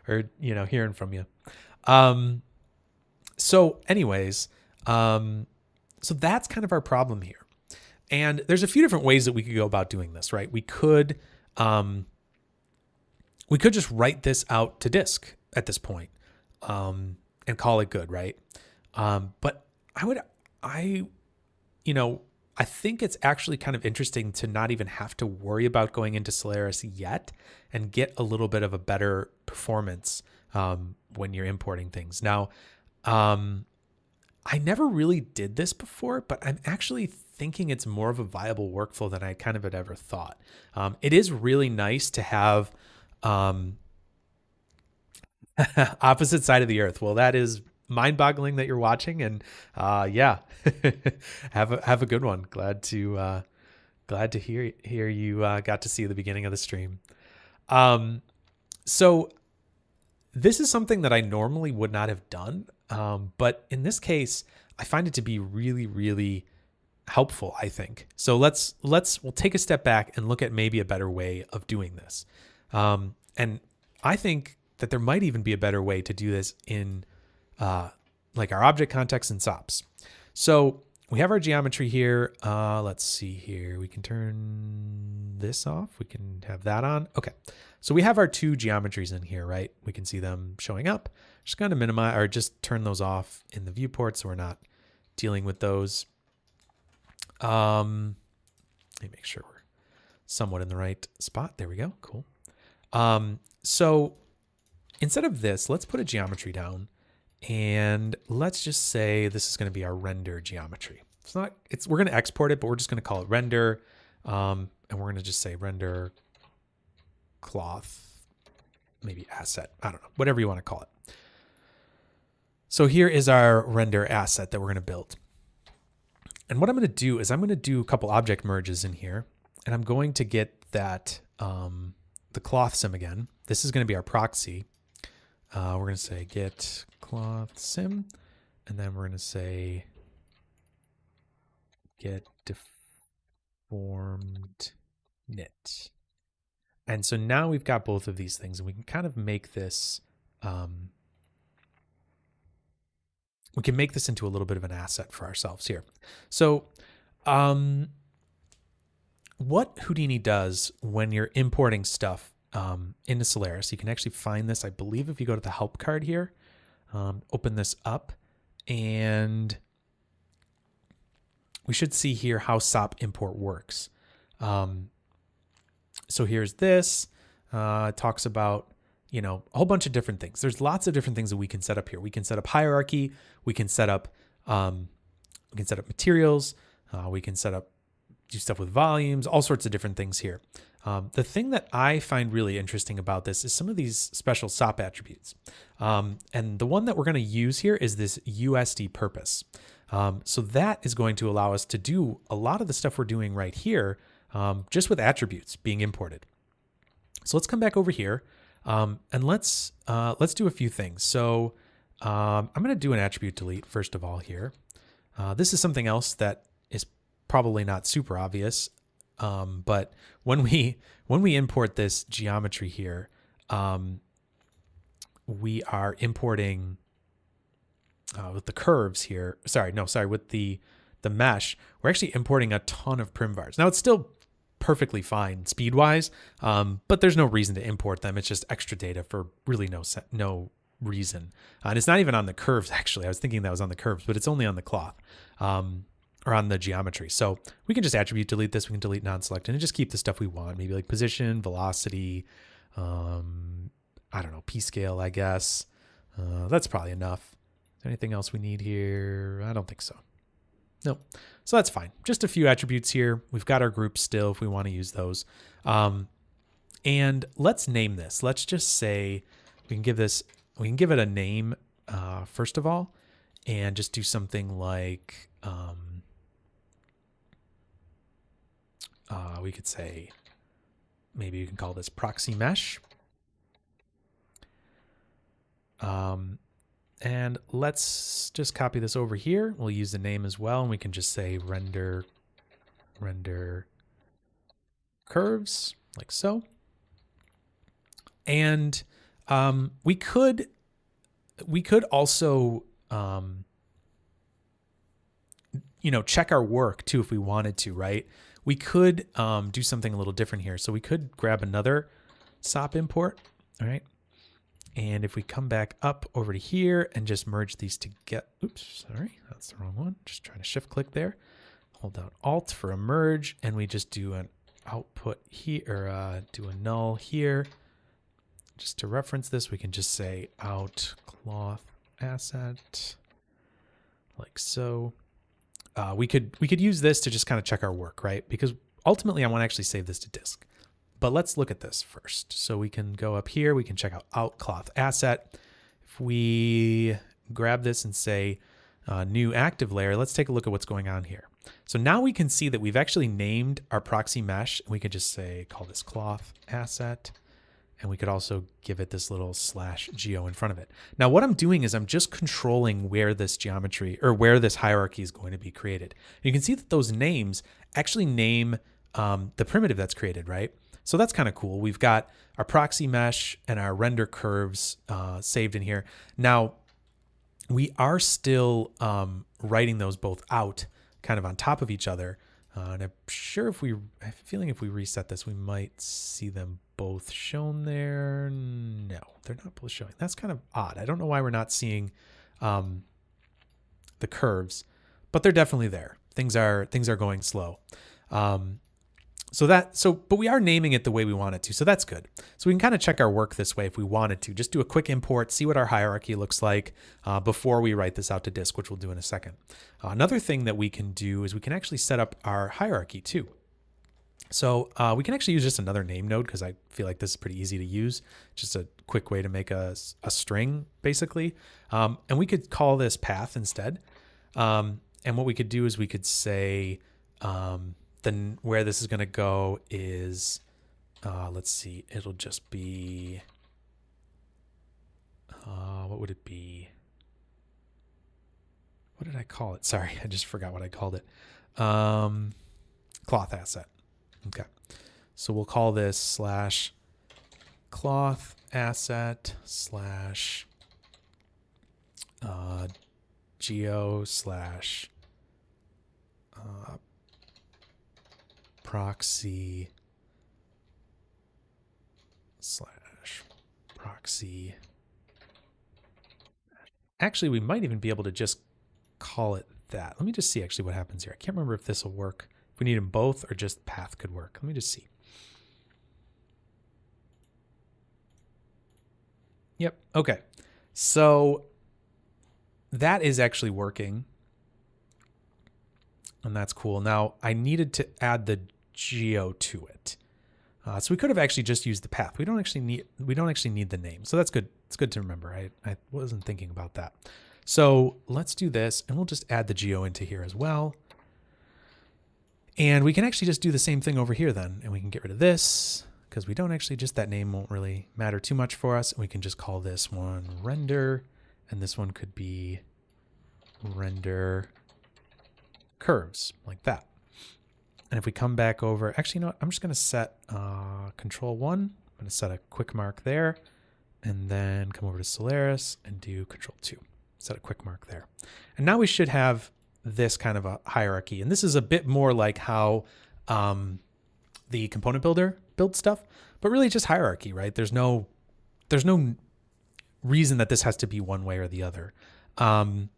or hearing from you. So anyways, so that's kind of our problem here. And there's a few different ways that we could go about doing this, right? We could just write this out to disk at this point, and call it good, right? But I think it's actually kind of interesting to not even have to worry about going into Solaris yet and get a little bit of a better performance when you're importing things. Now, I never really did this before, but I'm actually thinking it's more of a viable workflow than I kind of had ever thought. It is really nice to have opposite side of the earth. Well, that is mind-boggling that you're watching, and yeah, have a good one. Glad to hear you got to see the beginning of the stream. So this is something that I normally would not have done, but in this case, I find it to be really, really helpful, I think. So we'll take a step back and look at maybe a better way of doing this. And I think that there might even be a better way to do this in like our object context and SOPs. So we have our geometry here. Let's see here. We can turn this off. We can have that on. Okay. So we have our two geometries in here, right? We can see them showing up. Just going to minimize or just turn those off in the viewport so we're not dealing with those. Let me make sure we're somewhat in the right spot. There we go. Cool. So instead of this, let's put a geometry down. And let's just say this is going to be our render geometry. We're going to export it, but we're just going to call it render. And we're going to just say render cloth, maybe asset. I don't know, whatever you want to call it. So here is our render asset that we're going to build. And what I'm going to do is I'm going to do a couple object merges in here, and I'm going to get that, the cloth sim again. This is going to be our proxy. We're going to say get cloth sim, and then we're going to say get deformed knit. And so now we've got both of these things, and we can kind of make this, we can make this into a little bit of an asset for ourselves here. So what Houdini does when you're importing stuff into Solaris, you can actually find this, I believe, if you go to the help card here, open this up, and we should see here how SOP import works. So here's this, it talks about, a whole bunch of different things. There's lots of different things that we can set up here. We can set up hierarchy. We can set up materials. We can do stuff with volumes, all sorts of different things here. The thing that I find really interesting about this is some of these special SOP attributes. And the one that we're going to use here is this USD purpose. So that is going to allow us to do a lot of the stuff we're doing right here, just with attributes being imported. So let's come back over here, and let's do a few things. So I'm going to do an attribute delete first of all here. This is something else that is probably not super obvious, but when we import this geometry here, we are importing with the curves here. With the mesh, we're actually importing a ton of primvars. Now it's still perfectly fine speed-wise, but there's no reason to import them. It's just extra data for really no reason. And it's not even on the curves, actually. I was thinking that was on the curves, but it's only on the cloth, or on the geometry. So we can just attribute delete this. We can delete non-select and just keep the stuff we want, maybe like position, velocity, I don't know, p-scale, I guess. That's probably enough. Is there anything else we need here? I don't think so. Nope. So that's fine. Just a few attributes here. We've got our groups still if we want to use those. And let's name this. Let's just say we can give it a name first of all, and just do something like, we could say, maybe you can call this proxy mesh. And let's just copy this over here. We'll use the name as well, and we can just say render curves, like so. And we could also check our work too if we wanted to, right? We could do something a little different here. So we could grab another SOP import, all right? And if we come back up over to here and just merge these together, oops, sorry, that's the wrong one. Just trying to shift click there. Hold down Alt for a merge, and we just do an output here, or do a null here. Just to reference this, we can just say out cloth asset, like so. We could use this to just kind of check our work, right? Because ultimately I want to actually save this to disk. But let's look at this first. So we can go up here, we can check out cloth asset. If we grab this and say new active layer, let's take a look at what's going on here. So now we can see that we've actually named our proxy mesh. We could just say, call this cloth asset. And we could also give it this little /geo in front of it. Now what I'm doing is I'm just controlling where this geometry or where this hierarchy is going to be created. You can see that those names actually name the primitive that's created, right? So that's kind of cool. We've got our proxy mesh and our render curves saved in here. Now we are still writing those both out kind of on top of each other. And I'm sure I have a feeling if we reset this, we might see them both shown there. No, they're not both showing. That's kind of odd. I don't know why we're not seeing the curves, but they're definitely there. Things are going slow. But we are naming it the way we want it to. So that's good. So we can kind of check our work this way if we wanted to. Just do a quick import, see what our hierarchy looks like before we write this out to disk, which we'll do in a second. Another thing that we can do is we can actually set up our hierarchy too. So we can actually use just another name node because I feel like this is pretty easy to use. Just a quick way to make a string basically. And we could call this path instead. And what we could do is we could say, then where this is going to go is, let's see, it'll just be, what would it be? What did I call it? Sorry, I just forgot what I called it. Cloth asset. Okay. So we'll call this /cloth asset /geo / proxy /proxy. Actually, we might even be able to just call it that. Let me just see actually what happens here. I can't remember if this will work. If we need them both or just path could work. Let me just see. Yep. Okay. So that is actually working. And that's cool. Now I needed to add the geo to it. So we could have actually just used the path. We don't actually need the name. So that's good. It's good to remember. I wasn't thinking about that. So let's do this and we'll just add the geo into here as well. And we can actually just do the same thing over here then. And we can get rid of this because we don't actually, just that name won't really matter too much for us. And we can just call this one render. And this one could be render curves like that. And if we come back over, actually, you know what? I'm just going to set control 1. I'm going to set a quick mark there and then come over to Solaris and do control 2. Set a quick mark there. And now we should have this kind of a hierarchy. And this is a bit more like how the component builder builds stuff, but really just hierarchy, right? There's no reason that this has to be one way or the other. And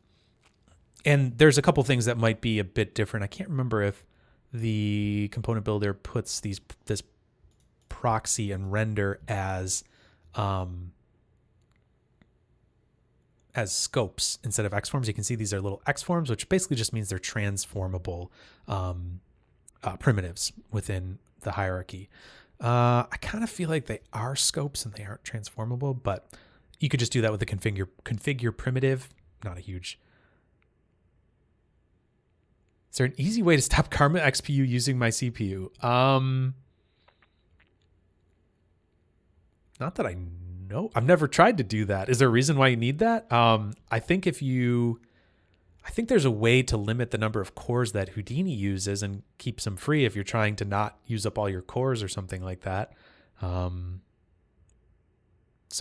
there's a couple things that might be a bit different. I can't remember if the component builder puts this proxy and render as as scopes instead of X forms. You can see these are little X forms, which basically just means they're transformable primitives within the hierarchy. I kind of feel like they are scopes and they aren't transformable, but you could just do that with the configure primitive. Not a huge. Is there an easy way to stop Karma XPU using my CPU? Not that I know. I've never tried to do that. Is there a reason why you need that? I think there's a way to limit the number of cores that Houdini uses and keeps them free if you're trying to not use up all your cores or something like that. So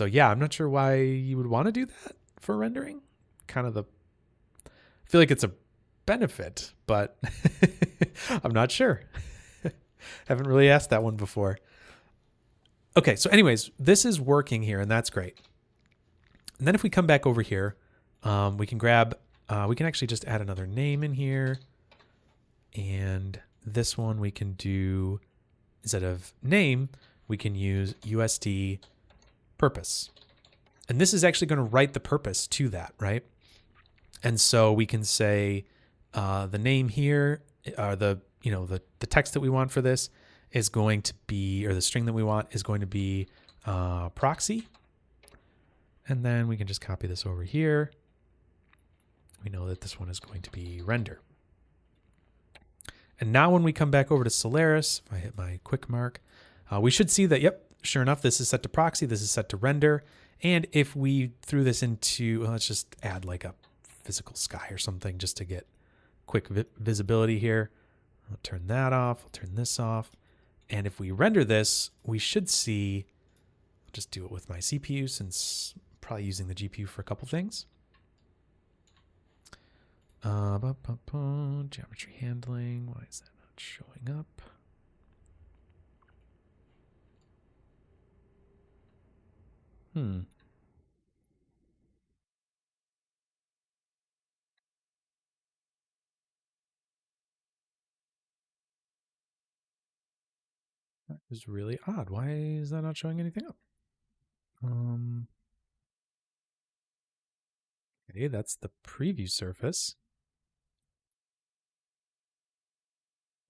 yeah, I'm not sure why you would want to do that for rendering. I feel like it's a benefit, but I'm not sure. Haven't really asked that one before. Okay, so anyways, this is working here, and that's great. And then if we come back over here, we can grab, we can actually just add another name in here. And this one we can do, instead of name, we can use USD purpose. And this is actually going to write the purpose to that, right? And so we can say the name here, the text that we want for this is going to be, or the string that we want is going to be proxy. And then we can just copy this over here. We know that this one is going to be render. And now when we come back over to Solaris, if I hit my quick mark, we should see that, yep, sure enough, this is set to proxy, this is set to render. And if we threw this into, well, let's just add like a physical sky or something just to get quick visibility here. I'll turn that off, I'll turn this off. And if we render this, we should see, I'll just do it with my CPU since I'm probably using the GPU for a couple things. Geometry handling, why is that not showing up? That is really odd. Why is that not showing anything up? Okay, that's the preview surface.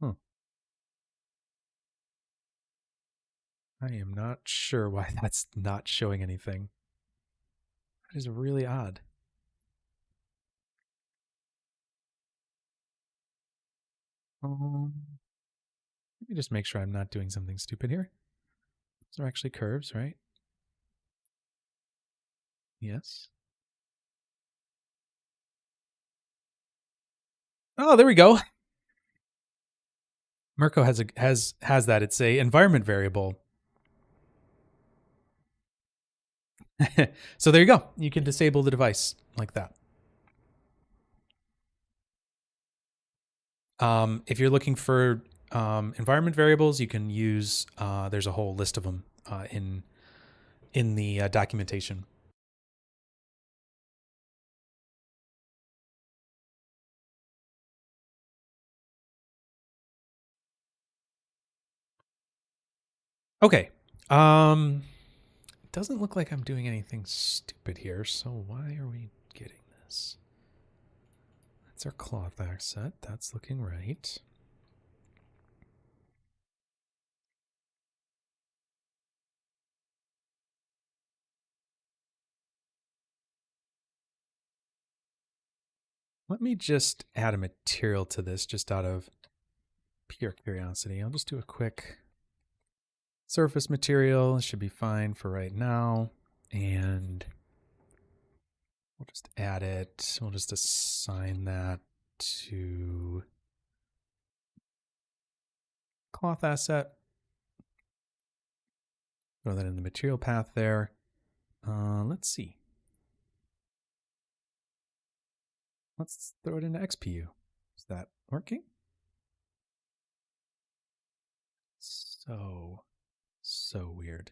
Huh. I am not sure why that's not showing anything. That is really odd. Let me just make sure I'm not doing something stupid here. Those are actually curves, right? Yes. Oh, there we go. Mirko has that. It's a environment variable. So there you go. You can disable the device like that. If you're looking for environment variables, you can use, there's a whole list of them in the documentation. Okay. It doesn't look like I'm doing anything stupid here, so why are we getting this? That's our cloth offset. That's looking right. Let me just add a material to this just out of pure curiosity. I'll just do a quick surface material. It should be fine for right now. And we'll just add it. We'll just assign that to cloth asset. Throw that in the material path there. Let's see. Let's throw it into XPU. Is that working? So weird.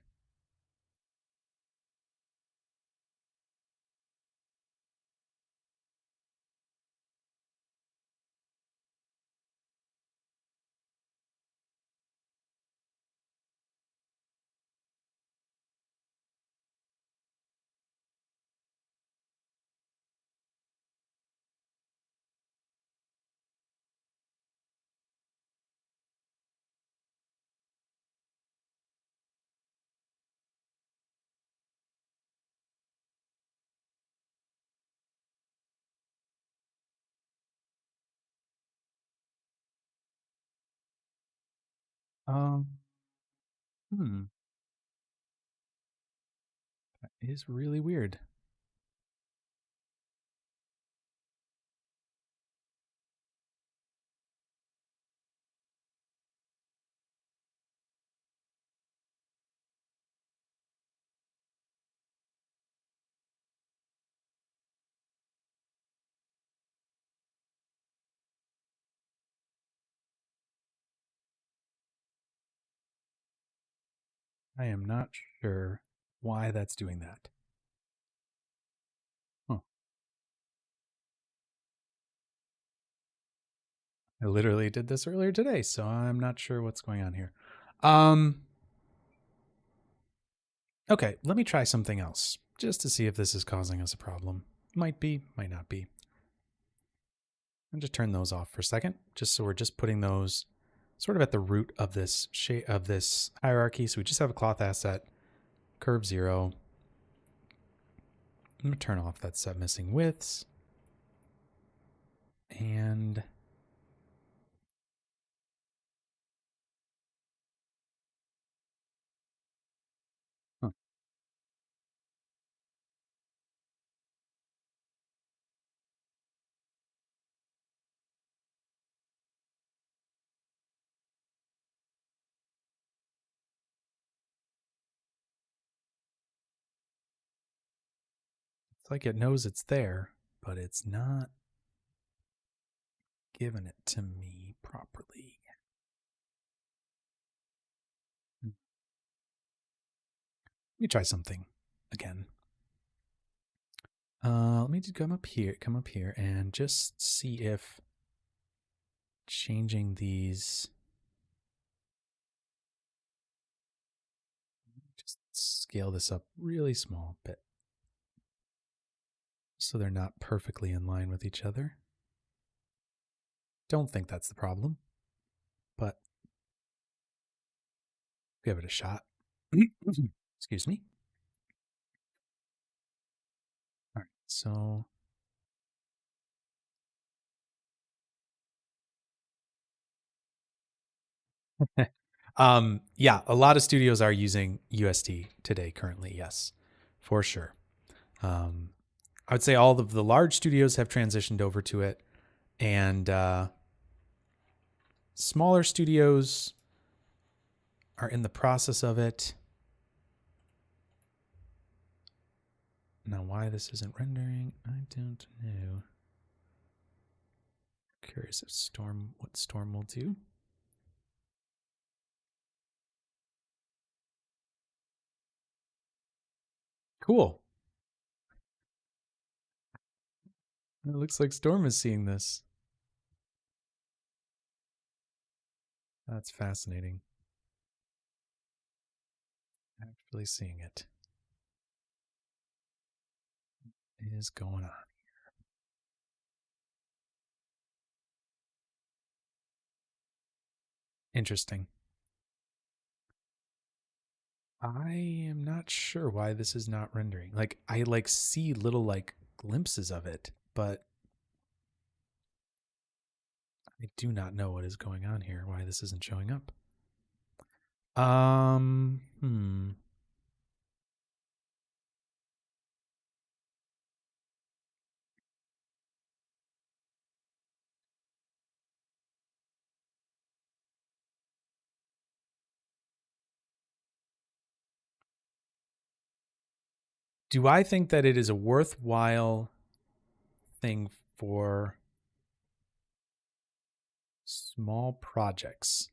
Hmm. That is really weird. I am not sure why that's doing that. Huh. I literally did this earlier today, so I'm not sure what's going on here. Okay, let me try something else just to see if this is causing us a problem. Might be, might not be. I'll just turn those off for a second, just so we're just putting those sort of at the root of this hierarchy. So we just have a cloth asset, curve 0. I'm going to turn off that set missing widths. And huh. It's like it knows it's there, but it's not giving it to me properly. Let me try something again. Let me just come up here and just see if changing these, just scale this up really small bit so they're not perfectly in line with each other. Don't think that's the problem, but give it a shot. Excuse me. All right, so yeah, a lot of studios are using USD today currently, yes, for sure. I would say all of the large studios have transitioned over to it, and smaller studios are in the process of it. Now, why this isn't rendering, I don't know. Curious if what Storm will do. Cool. It looks like Storm is seeing this. That's fascinating. Actually seeing it. What is going on? Interesting. I am not sure why this is not rendering. Like I see little glimpses of it, but I do not know what is going on here, why this isn't showing up. Hmm. Do I think that it is a worthwhile thing for small projects?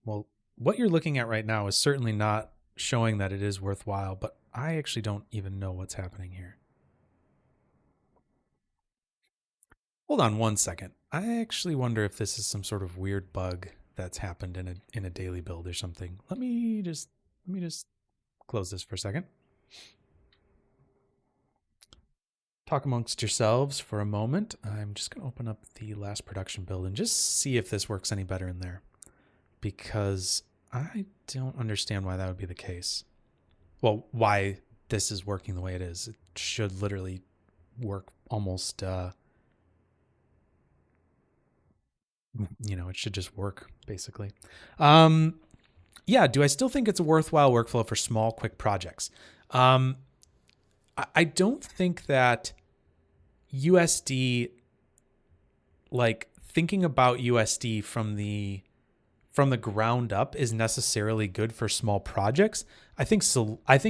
Well, what you're looking at right now is certainly not showing that it is worthwhile, but I actually don't even know what's happening here. Hold on one second. I actually wonder if this is some sort of weird bug that's happened in a daily build or something. Let me just close this for a second. Talk amongst yourselves for a moment. I'm just going to open up the last production build and just see if this works any better in there, because I don't understand why that would be the case. Well, why this is working the way it is. It should literally work almost, it should just work basically. yeah, do I still think it's a worthwhile workflow for small, quick projects? I don't think that USD, like thinking about USD from the ground up, is necessarily good for small projects. I think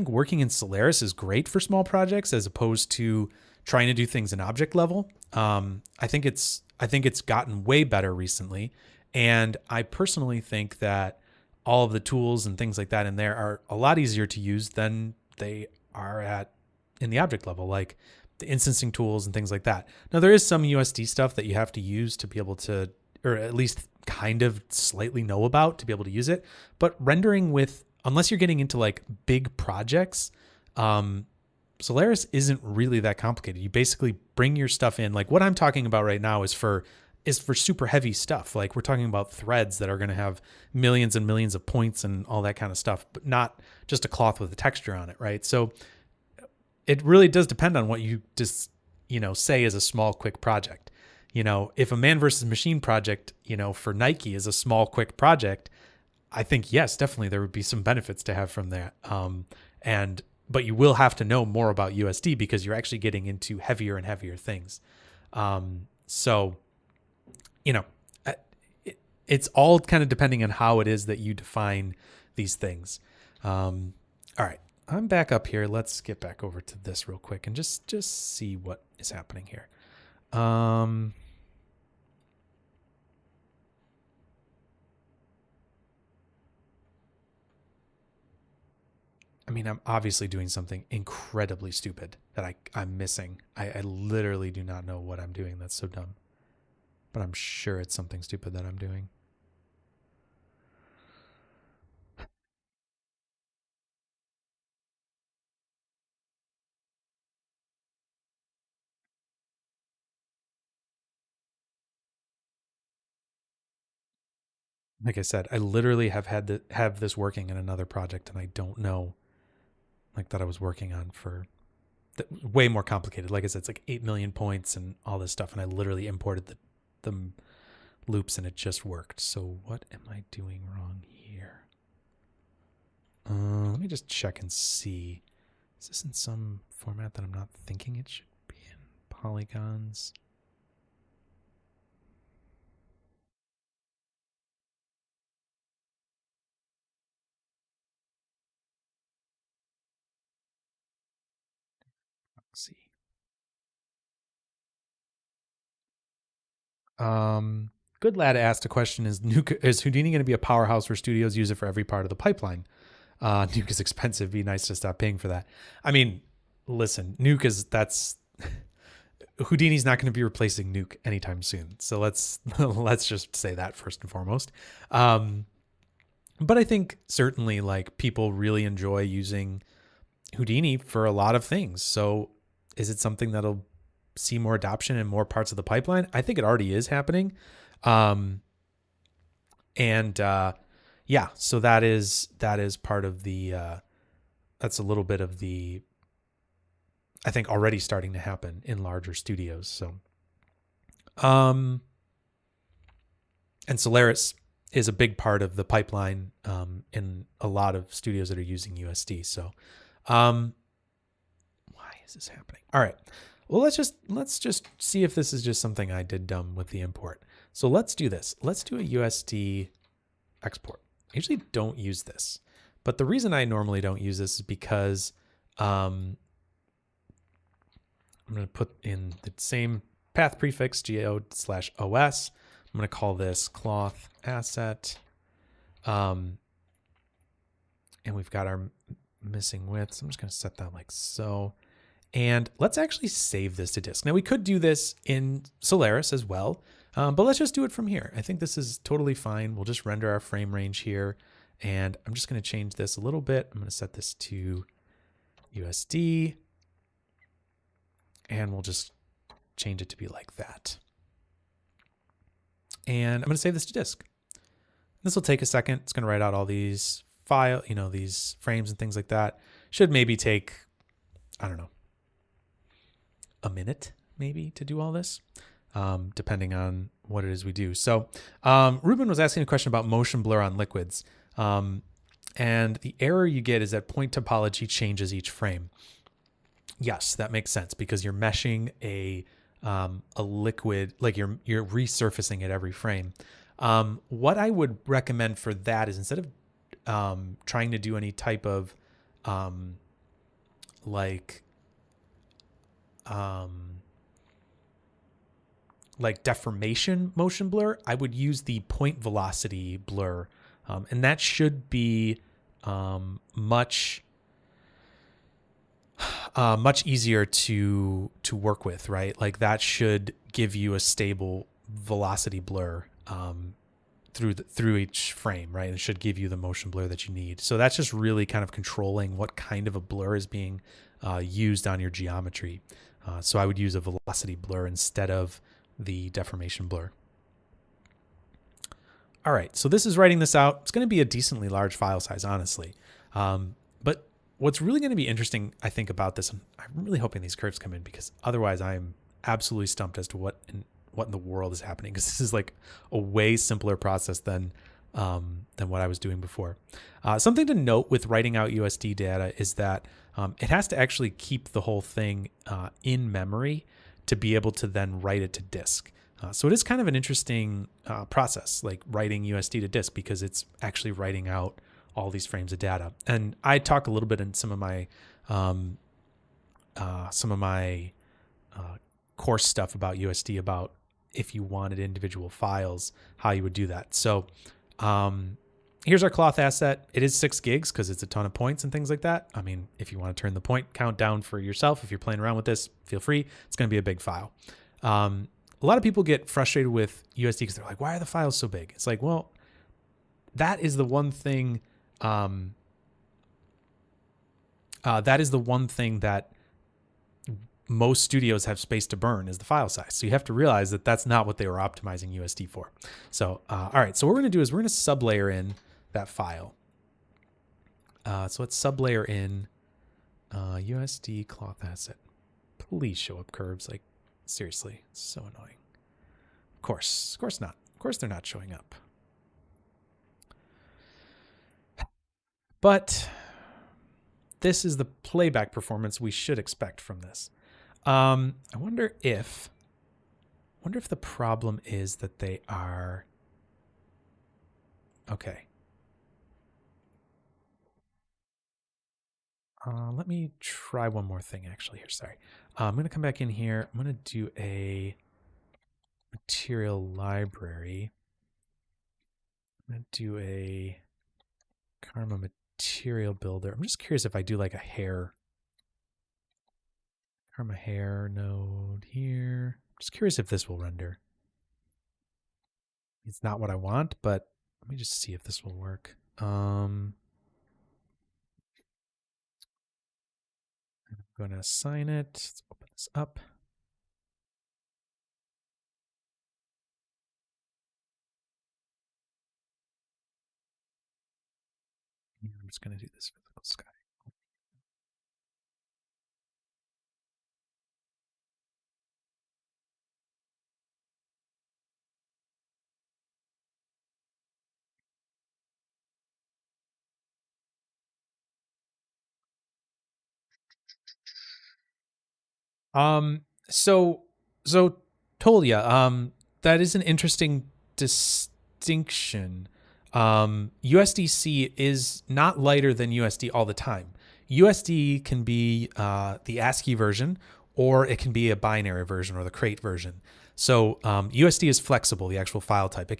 working in Solaris is great for small projects as opposed to trying to do things in object level. I think it's gotten way better recently, and I personally think that all of the tools and things like that in there are a lot easier to use than they are in the object level, like the instancing tools and things like that. Now, there is some USD stuff that you have to use to be able to, or at least kind of slightly know about to be able to use it. But rendering unless you're getting into like big projects, Solaris isn't really that complicated. You basically bring your stuff in. Like what I'm talking about right now is for super heavy stuff. Like we're talking about threads that are going to have millions and millions of points and all that kind of stuff, but not just a cloth with a texture on it, right? So it really does depend on what you just, say is a small, quick project. If a man versus machine project, for Nike is a small, quick project, I think, yes, definitely there would be some benefits to have from that. But you will have to know more about USD because you're actually getting into heavier and heavier things. It's all kind of depending on how it is that you define these things. All right, I'm back up here. Let's get back over to this real quick and just see what is happening here. I'm obviously doing something incredibly stupid that I'm missing. I literally do not know what I'm doing. That's so dumb. But I'm sure it's something stupid that I'm doing. Like I said, I literally have this working in another project, and I don't know, like, that I was working on for way more complicated. Like I said, it's like 8 million points and all this stuff, and I literally imported the loops, and it just worked. So what am I doing wrong here? Let me just check and see. Is this in some format that I'm not thinking it should be in? Polygons. Let's see. Good Lad asked a question: Is Houdini going to be a powerhouse where studios use it for every part of the pipeline? Nuke is expensive. Be nice to stop paying for that. Listen, that's Houdini's not going to be replacing Nuke anytime soon. So let's just say that first and foremost. But I think certainly like people really enjoy using Houdini for a lot of things. So is it something that'll see more adoption in more parts of the pipeline? I think it already is happening. So that is part of the, that's a little bit of the, I think already starting to happen in larger studios. So, and Solaris is a big part of the pipeline, in a lot of studios that are using USD. So, why is this happening? All right. Well, let's just see if this is just something I did dumb with the import. So let's do this. Let's do a USD export. I usually don't use this, but the reason I normally don't use this is because I'm going to put in the same path prefix, go/os. I'm going to call this cloth asset. And we've got our missing width. So I'm just going to set that like so. And let's actually save this to disk. Now we could do this in Solaris as well, but let's just do it from here. I think this is totally fine. We'll just render our frame range here. And I'm just going to change this a little bit. I'm going to set this to USD. And we'll just change it to be like that. And I'm going to save this to disk. This will take a second. It's going to write out all these these frames and things like that. Should maybe take, I don't know, a minute maybe to do all this, depending on what it is we do. So Ruben was asking a question about motion blur on liquids. And the error you get is that point topology changes each frame. Yes, that makes sense because you're meshing a liquid, like you're resurfacing at every frame. What I would recommend for that is instead of trying to do any type of like deformation motion blur, I would use the point velocity blur, and that should be much easier to work with, right? Like that should give you a stable velocity blur through each frame, right? It should give you the motion blur that you need. So that's just really kind of controlling what kind of a blur is being used on your geometry. So I would use a velocity blur instead of the deformation blur. All right, so this is writing this out. It's going to be a decently large file size, honestly. But what's really going to be interesting, I think, about this, and I'm really hoping these curves come in because otherwise I'm absolutely stumped as to what in the world is happening, because this is like a way simpler process than what I was doing before. Something to note with writing out USD data is that it has to actually keep the whole thing in memory to be able to then write it to disk. So it is kind of an interesting process, like writing USD to disk, because it's actually writing out all these frames of data. And I talk a little bit in some of my course stuff about USD, about if you wanted individual files, how you would do that. So here's our cloth asset. It is 6 gigs because it's a ton of points and things like that. I mean, if you want to turn the point count down for yourself, if you're playing around with this, feel free. It's going to be a big file. A lot of people get frustrated with USD because they're like, why are the files so big? It's like, well, that is the one thing. That is the one thing that most studios have space to burn, is the file size. So you have to realize that that's not what they were optimizing USD for. So, all right. So what we're going to do is we're going to sublayer in that file. So let's sublayer in USD cloth asset. Please show up curves. Like, seriously, it's so annoying. Of course not. Of course they're not showing up. But this is the playback performance we should expect from this. I wonder if the problem is that they are okay. Let me try one more thing actually here. Sorry. I'm going to come back in here. I'm going to do a material library. I'm going to do a Karma material builder. I'm just curious if I do like a hair. Karma hair node here. I'm just curious if this will render. It's not what I want, but let me just see if this will work. I'm going to assign it. Let's open this up. I'm just going to do this physical sky. So Tolia, that is an interesting distinction. USDC is not lighter than USD all the time. USD can be the ASCII version, or it can be a binary version or the crate version. So USD is flexible, the actual file type. It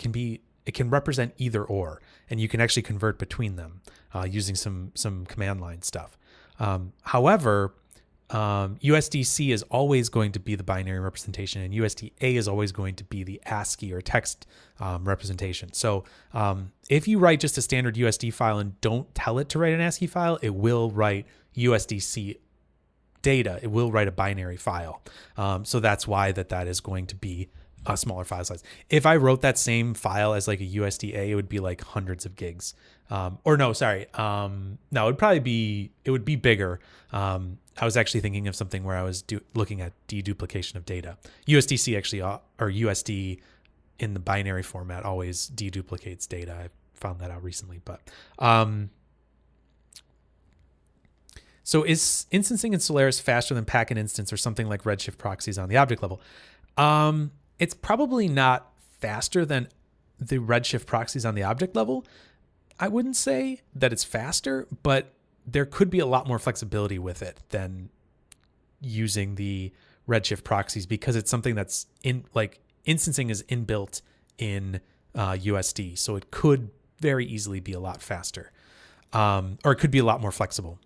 can represent either or, and you can actually convert between them using some command line stuff. However, USDC is always going to be the binary representation, and USDA is always going to be the ASCII or text representation. So if you write just a standard USD file and don't tell it to write an ASCII file, it will write USDC data. It will write a binary file. So that's why that is going to be a smaller file size. If I wrote that same file as like a USDA, it would be like hundreds of gigs. Or no, sorry. No, it would be bigger. I was actually thinking of something where I was looking at deduplication of data. USDC actually, or USD in the binary format always deduplicates data. I found that out recently, but So is instancing in Solaris faster than pack and instance or something like Redshift proxies on the object level? It's probably not faster than the Redshift proxies on the object level. I wouldn't say that it's faster, but there could be a lot more flexibility with it than using the Redshift proxies, because it's something that's in, like, instancing is inbuilt in USD. So it could very easily be a lot faster, or it could be a lot more flexible.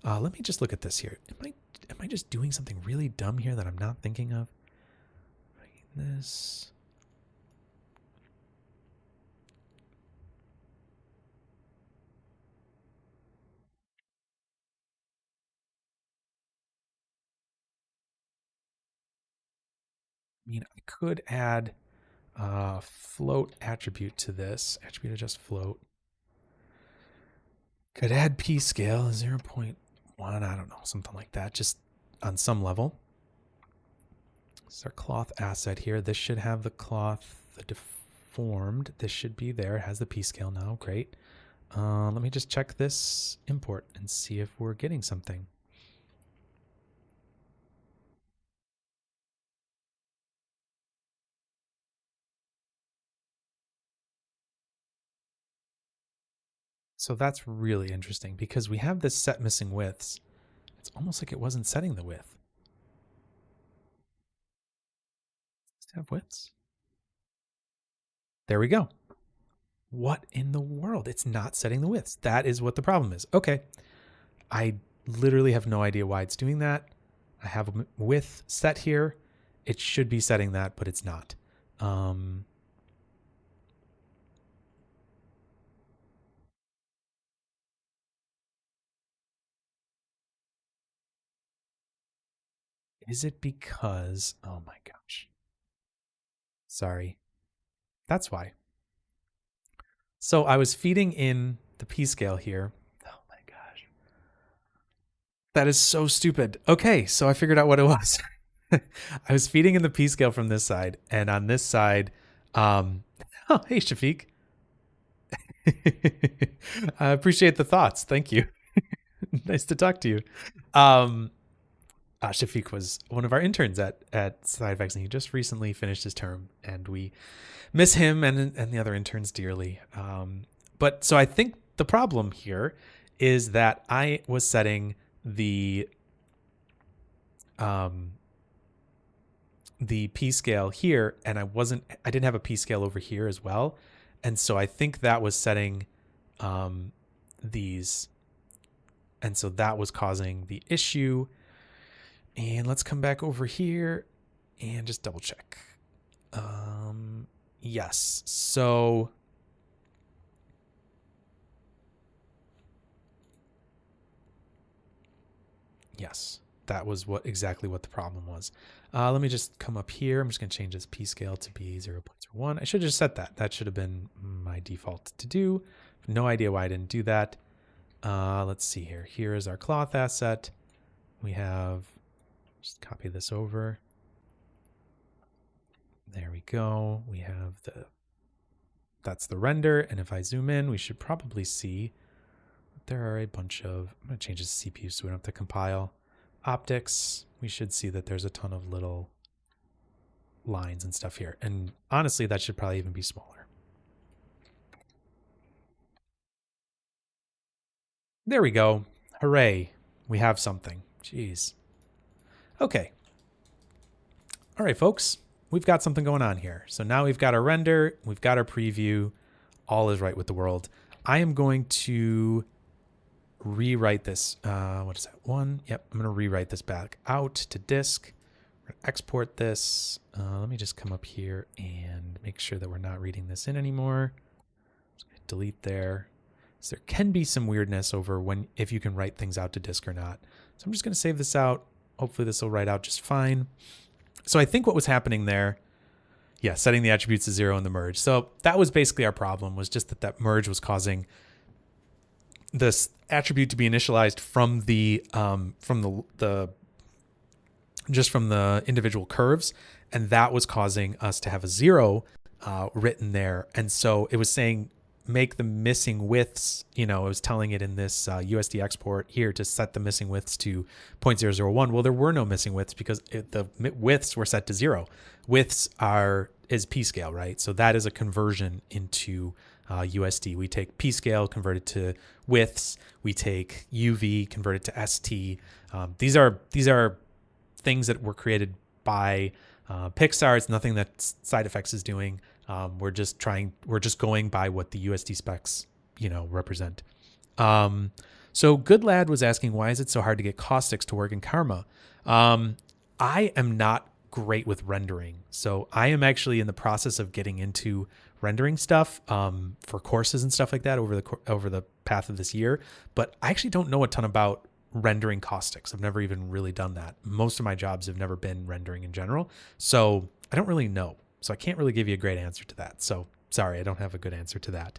Let me just look at this here. Am I just doing something really dumb here that I'm not thinking of? This. I mean, I could add a float attribute to this. Attribute adjust float. Could add p scale 0.1. I don't know, something like that, just on some level. This is our cloth asset here. This should have the cloth, the deformed. This should be there. It has the p scale now. Great. Let me just check this import and see if we're getting something. So that's really interesting, because we have this set missing widths. It's almost like it wasn't setting the width. Does it have widths? There we go. What in the world? It's not setting the widths. That is what the problem is. Okay. I literally have no idea why it's doing that. I have a width set here. It should be setting that, but it's not. Is it because, oh my gosh. Sorry. That's why. So I was feeding in the P scale here. Oh my gosh. That is so stupid. Okay, so I figured out what it was. I was feeding in the P scale from this side, and on this side, oh, hey, Shafiq. I appreciate the thoughts. Thank you. Nice to talk to you. Shafiq was one of our interns at SideVex, and he just recently finished his term, and we miss him and the other interns dearly. But so I think the problem here is that I was setting the P scale here, and I didn't have a P scale over here as well. And so I think that was setting these. And so that was causing the issue. And let's come back over here and just double check. Yes. So yes, that was exactly what the problem was. Let me just come up here. I'm just going to change this P scale to be 0.01. I should have just set that. That should have been my default to do. No idea why I didn't do that. Let's see here. Here is our cloth asset. We have, just copy this over. There we go. We have that's the render. And if I zoom in, we should probably see that there are a bunch of, I'm going to change this to CPU so we don't have to compile. Optics, we should see that there's a ton of little lines and stuff here. And honestly, that should probably even be smaller. There we go. Hooray. We have something. Jeez. Okay. All right, folks. We've got something going on here. So now we've got our render. We've got our preview. All is right with the world. I am going to rewrite this. What is that? One. Yep. I'm going to rewrite this back out to disk. We're going to export this. Let me just come up here and make sure that we're not reading this in anymore. Just going to delete there. So there can be some weirdness over if you can write things out to disk or not. So I'm just going to save this out. Hopefully this will write out just fine. So I think what was happening there, yeah, setting the attributes to 0 in the merge. So that was basically our problem, was just that merge was causing this attribute to be initialized from the individual curves, and that was causing us to have a 0 written there. And so it was saying make the missing widths, you know, I was telling it in this USD export here to set the missing widths to 0.001. Well, there were no missing widths because the widths were set to 0. Widths is p scale, right? So that is a conversion into USD. We take p scale, convert it to widths. We take UV, convert it to ST. These are things that were created by Pixar. It's nothing that Side Effects is doing. We're just going by what the USD specs, you know, represent. So Good Lad was asking, why is it so hard to get caustics to work in Karma? I am not great with rendering. So I am actually in the process of getting into rendering stuff for courses and stuff like that over the path of this year. But I actually don't know a ton about rendering caustics. I've never even really done that. Most of my jobs have never been rendering in general. So I don't really know. So I can't really give you a great answer to that. So sorry, I don't have a good answer to that.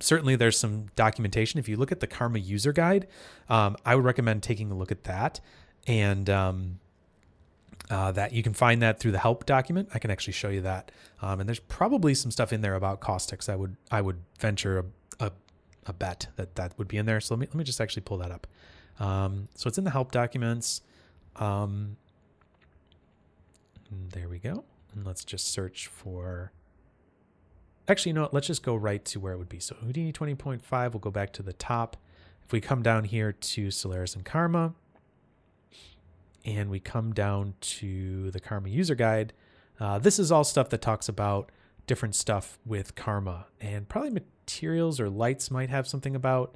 Certainly there's some documentation. If you look at the Karma user guide, I would recommend taking a look at that. And that you can find that through the help document. I can actually show you that. And there's probably some stuff in there about caustics. I would venture a bet that would be in there. So let me just actually pull that up. So it's in the help documents. There we go. And let's just search for, actually, you know what? Let's just go right to where it would be. So Houdini 20.5, we'll go back to the top. If we come down here to Solaris and Karma, and we come down to the Karma user guide, this is all stuff that talks about different stuff with Karma, and probably materials or lights might have something about.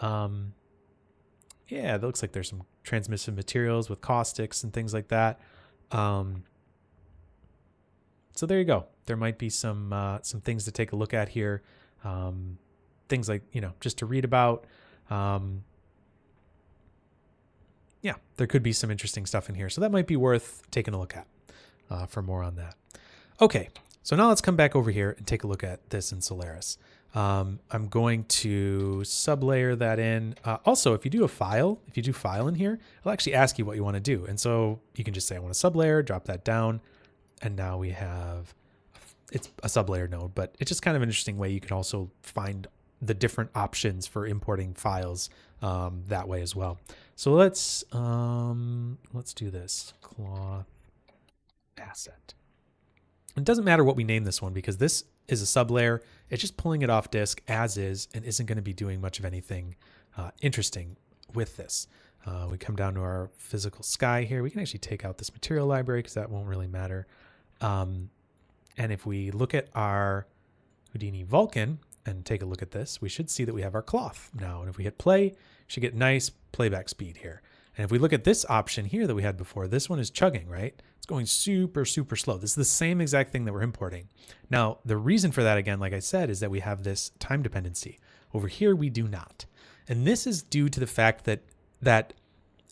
Yeah, it looks like there's some transmissive materials with caustics and things like that. So there you go. There might be some things to take a look at here. Things like, you know, just to read about. Yeah, there could be some interesting stuff in here. So that might be worth taking a look at for more on that. Okay, so now let's come back over here and take a look at this in Solaris. I'm going to sublayer that in. Also, if you do file in here, it'll actually ask you what you want to do. And so you can just say, I want a sublayer, drop that down. And now we have, it's a sublayer node, but it's just kind of an interesting way. You can also find the different options for importing files that way as well. So let's do this cloth asset. It doesn't matter what we name this one because this is a sublayer. It's just pulling it off disk as is and isn't going to be doing much of anything interesting with this. We come down to our physical sky here. We can actually take out this material library because that won't really matter. And if we look at our Houdini Vulkan and take a look at this, we should see that we have our cloth now. And if we hit play, we should get nice playback speed here. And if we look at this option here that we had before, this one is chugging, right? It's going super, super slow. This is the same exact thing that we're importing. Now, the reason for that, again, like I said, is that we have this time dependency. Over here, we do not. And this is due to the fact that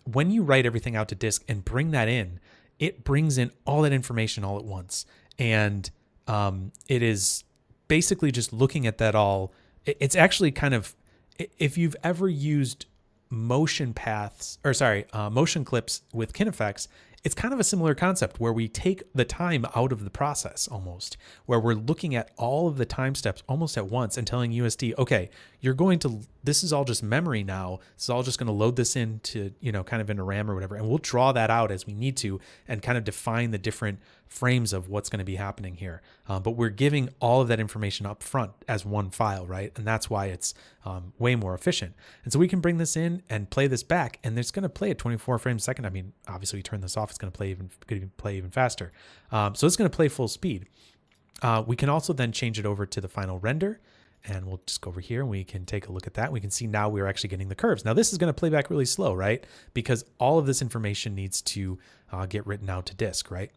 when you write everything out to disk and bring that in, it brings in all that information all at once. And it is basically just looking at that all. It's actually kind of, if you've ever used motion clips with KineFX, it's kind of a similar concept where we take the time out of the process almost, where we're looking at all of the time steps almost at once and telling USD, okay, this is all just memory now. This is all just going to load this into, kind of into RAM or whatever. And we'll draw that out as we need to and kind of define the different frames of what's going to be happening here. But we're giving all of that information up front as one file, right? And that's why it's way more efficient. And so we can bring this in and play this back, and it's going to play at 24 frames a second. I mean, obviously we turn this off, it's going to play even faster. So it's going to play full speed. We can also then change it over to the final render. And we'll just go over here and we can take a look at that. We can see now we're actually getting the curves. Now this is going to play back really slow, right? Because all of this information needs to get written out to disk, right?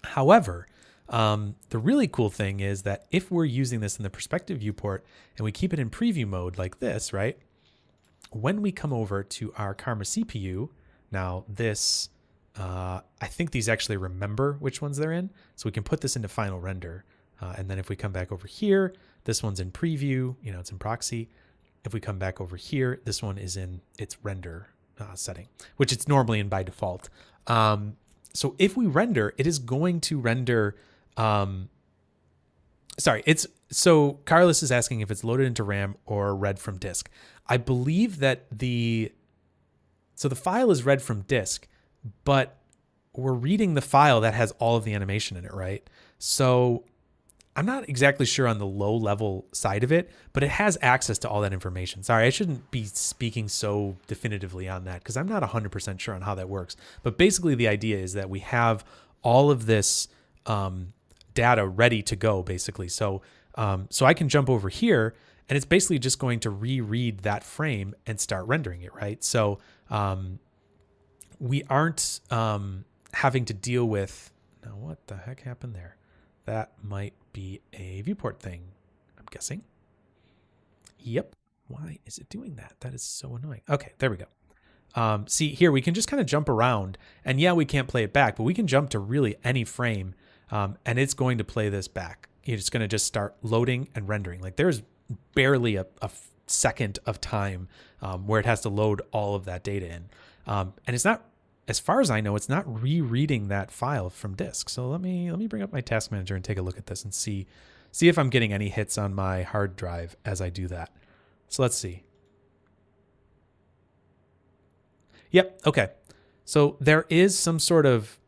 However, the really cool thing is that if we're using this in the perspective viewport and we keep it in preview mode like this, right? When we come over to our Karma CPU, now this, I think these actually remember which ones they're in. So we can put this into final render. And then if we come back over here, this one's in preview, it's in proxy. If we come back over here, this one is in its render setting, which it's normally in by default. So if we render, it is going to render sorry, it's so Carlos is asking if it's loaded into RAM or read from disk. I believe that the file is read from disk, but we're reading the file that has all of the animation in it, right? So I'm not exactly sure on the low level side of it, but it has access to all that information. Sorry, I shouldn't be speaking so definitively on that because I'm not 100% sure on how that works. But basically the idea is that we have all of this data ready to go, basically. So I can jump over here and it's basically just going to reread that frame and start rendering it, right? So we aren't having to deal with, now what the heck happened there? That might be a viewport thing, I'm guessing. Yep. Why is it doing that? That is so annoying. Okay, there we go. See here, we can just kind of jump around, and yeah, we can't play it back, but we can jump to really any frame, and it's going to play this back. It's going to just start loading and rendering. Like there's barely a second of time where it has to load all of that data in. And it's not, as far as I know, it's not rereading that file from disk. So let me bring up my task manager and take a look at this and see if I'm getting any hits on my hard drive as I do that. So let's see. Yep. Okay. So there is some sort of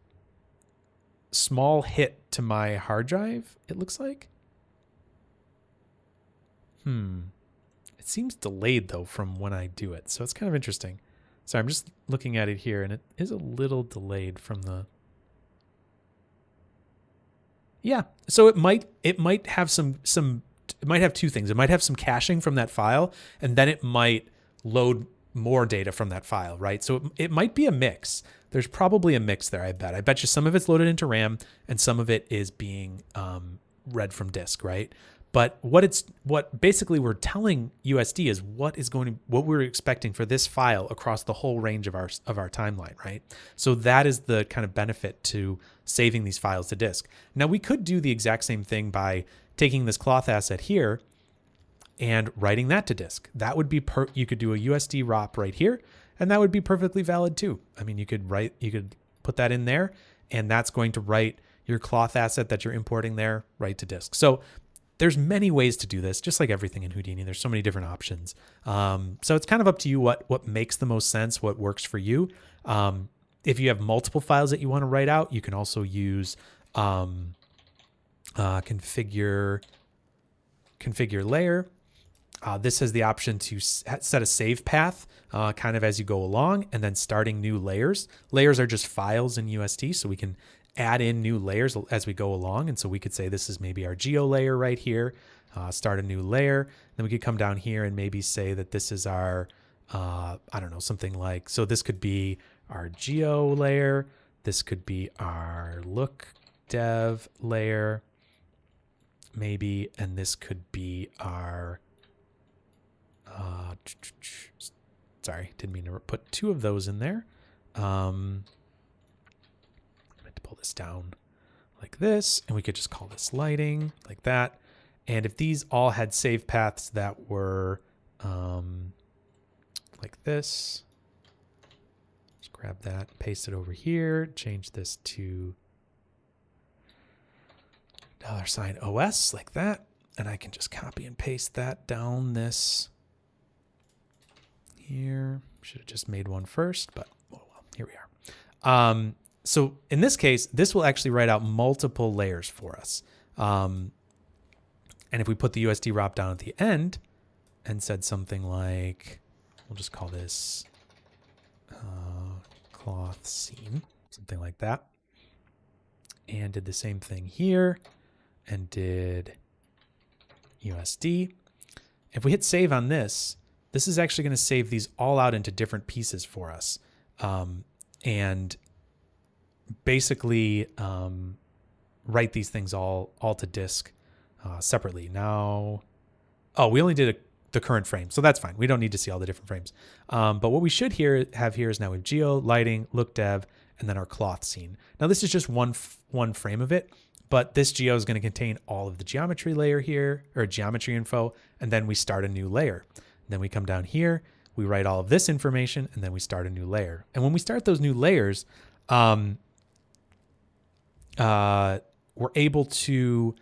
small hit to my hard drive, it looks like. It seems delayed though from when I do it. So it's kind of interesting. So I'm just looking at it here and it is a little delayed from the, yeah. So it might have it might have two things. It might have some caching from that file and then it might load more data from that file, right? So it might be a mix. There's probably a mix there, I bet. I bet you some of it's loaded into RAM and some of it is being read from disk, right? But what basically we're telling USD is what we're expecting for this file across the whole range of our timeline, right? So that is the kind of benefit to saving these files to disk. Now we could do the exact same thing by taking this cloth asset here and writing that to disk. That would be you could do a USD ROP right here, and that would be perfectly valid too. I mean, you could put that in there, and that's going to write your cloth asset that you're importing there right to disk. So there's many ways to do this, just like everything in Houdini. There's so many different options. So it's kind of up to you what makes the most sense, what works for you. If you have multiple files that you want to write out, you can also use configure layer. This has the option to set a save path kind of as you go along and then starting new layers. Layers are just files in USD, so we can add in new layers as we go along. And so we could say this is maybe our geo layer right here, start a new layer. Then we could come down here and maybe say that this is our, I don't know, something like, so this could be our geo layer. This could be our look dev layer, maybe, and this could be our, sorry, didn't mean to put two of those in there. Pull this down like this, and we could just call this lighting like that. And if these all had save paths that were like this, just grab that, paste it over here, change this to $OS like that, and I can just copy and paste that down this here. Should have just made one first, but oh well, here we are. So in this case, this will actually write out multiple layers for us. And if we put the USD ROP down at the end and said something like, we'll just call this cloth scene, something like that. And did the same thing here and did USD. If we hit save on this, this is actually going to save these all out into different pieces for us. And basically write these things all to disk separately. Now, we only did the current frame, so that's fine. We don't need to see all the different frames. But what we should have here is now we have geo, lighting, look dev, and then our cloth scene. Now this is just one frame of it, but this geo is going to contain all of the geometry layer here, or geometry info, and then we start a new layer. Then we come down here, we write all of this information, and then we start a new layer. And when we start those new layers, we're able to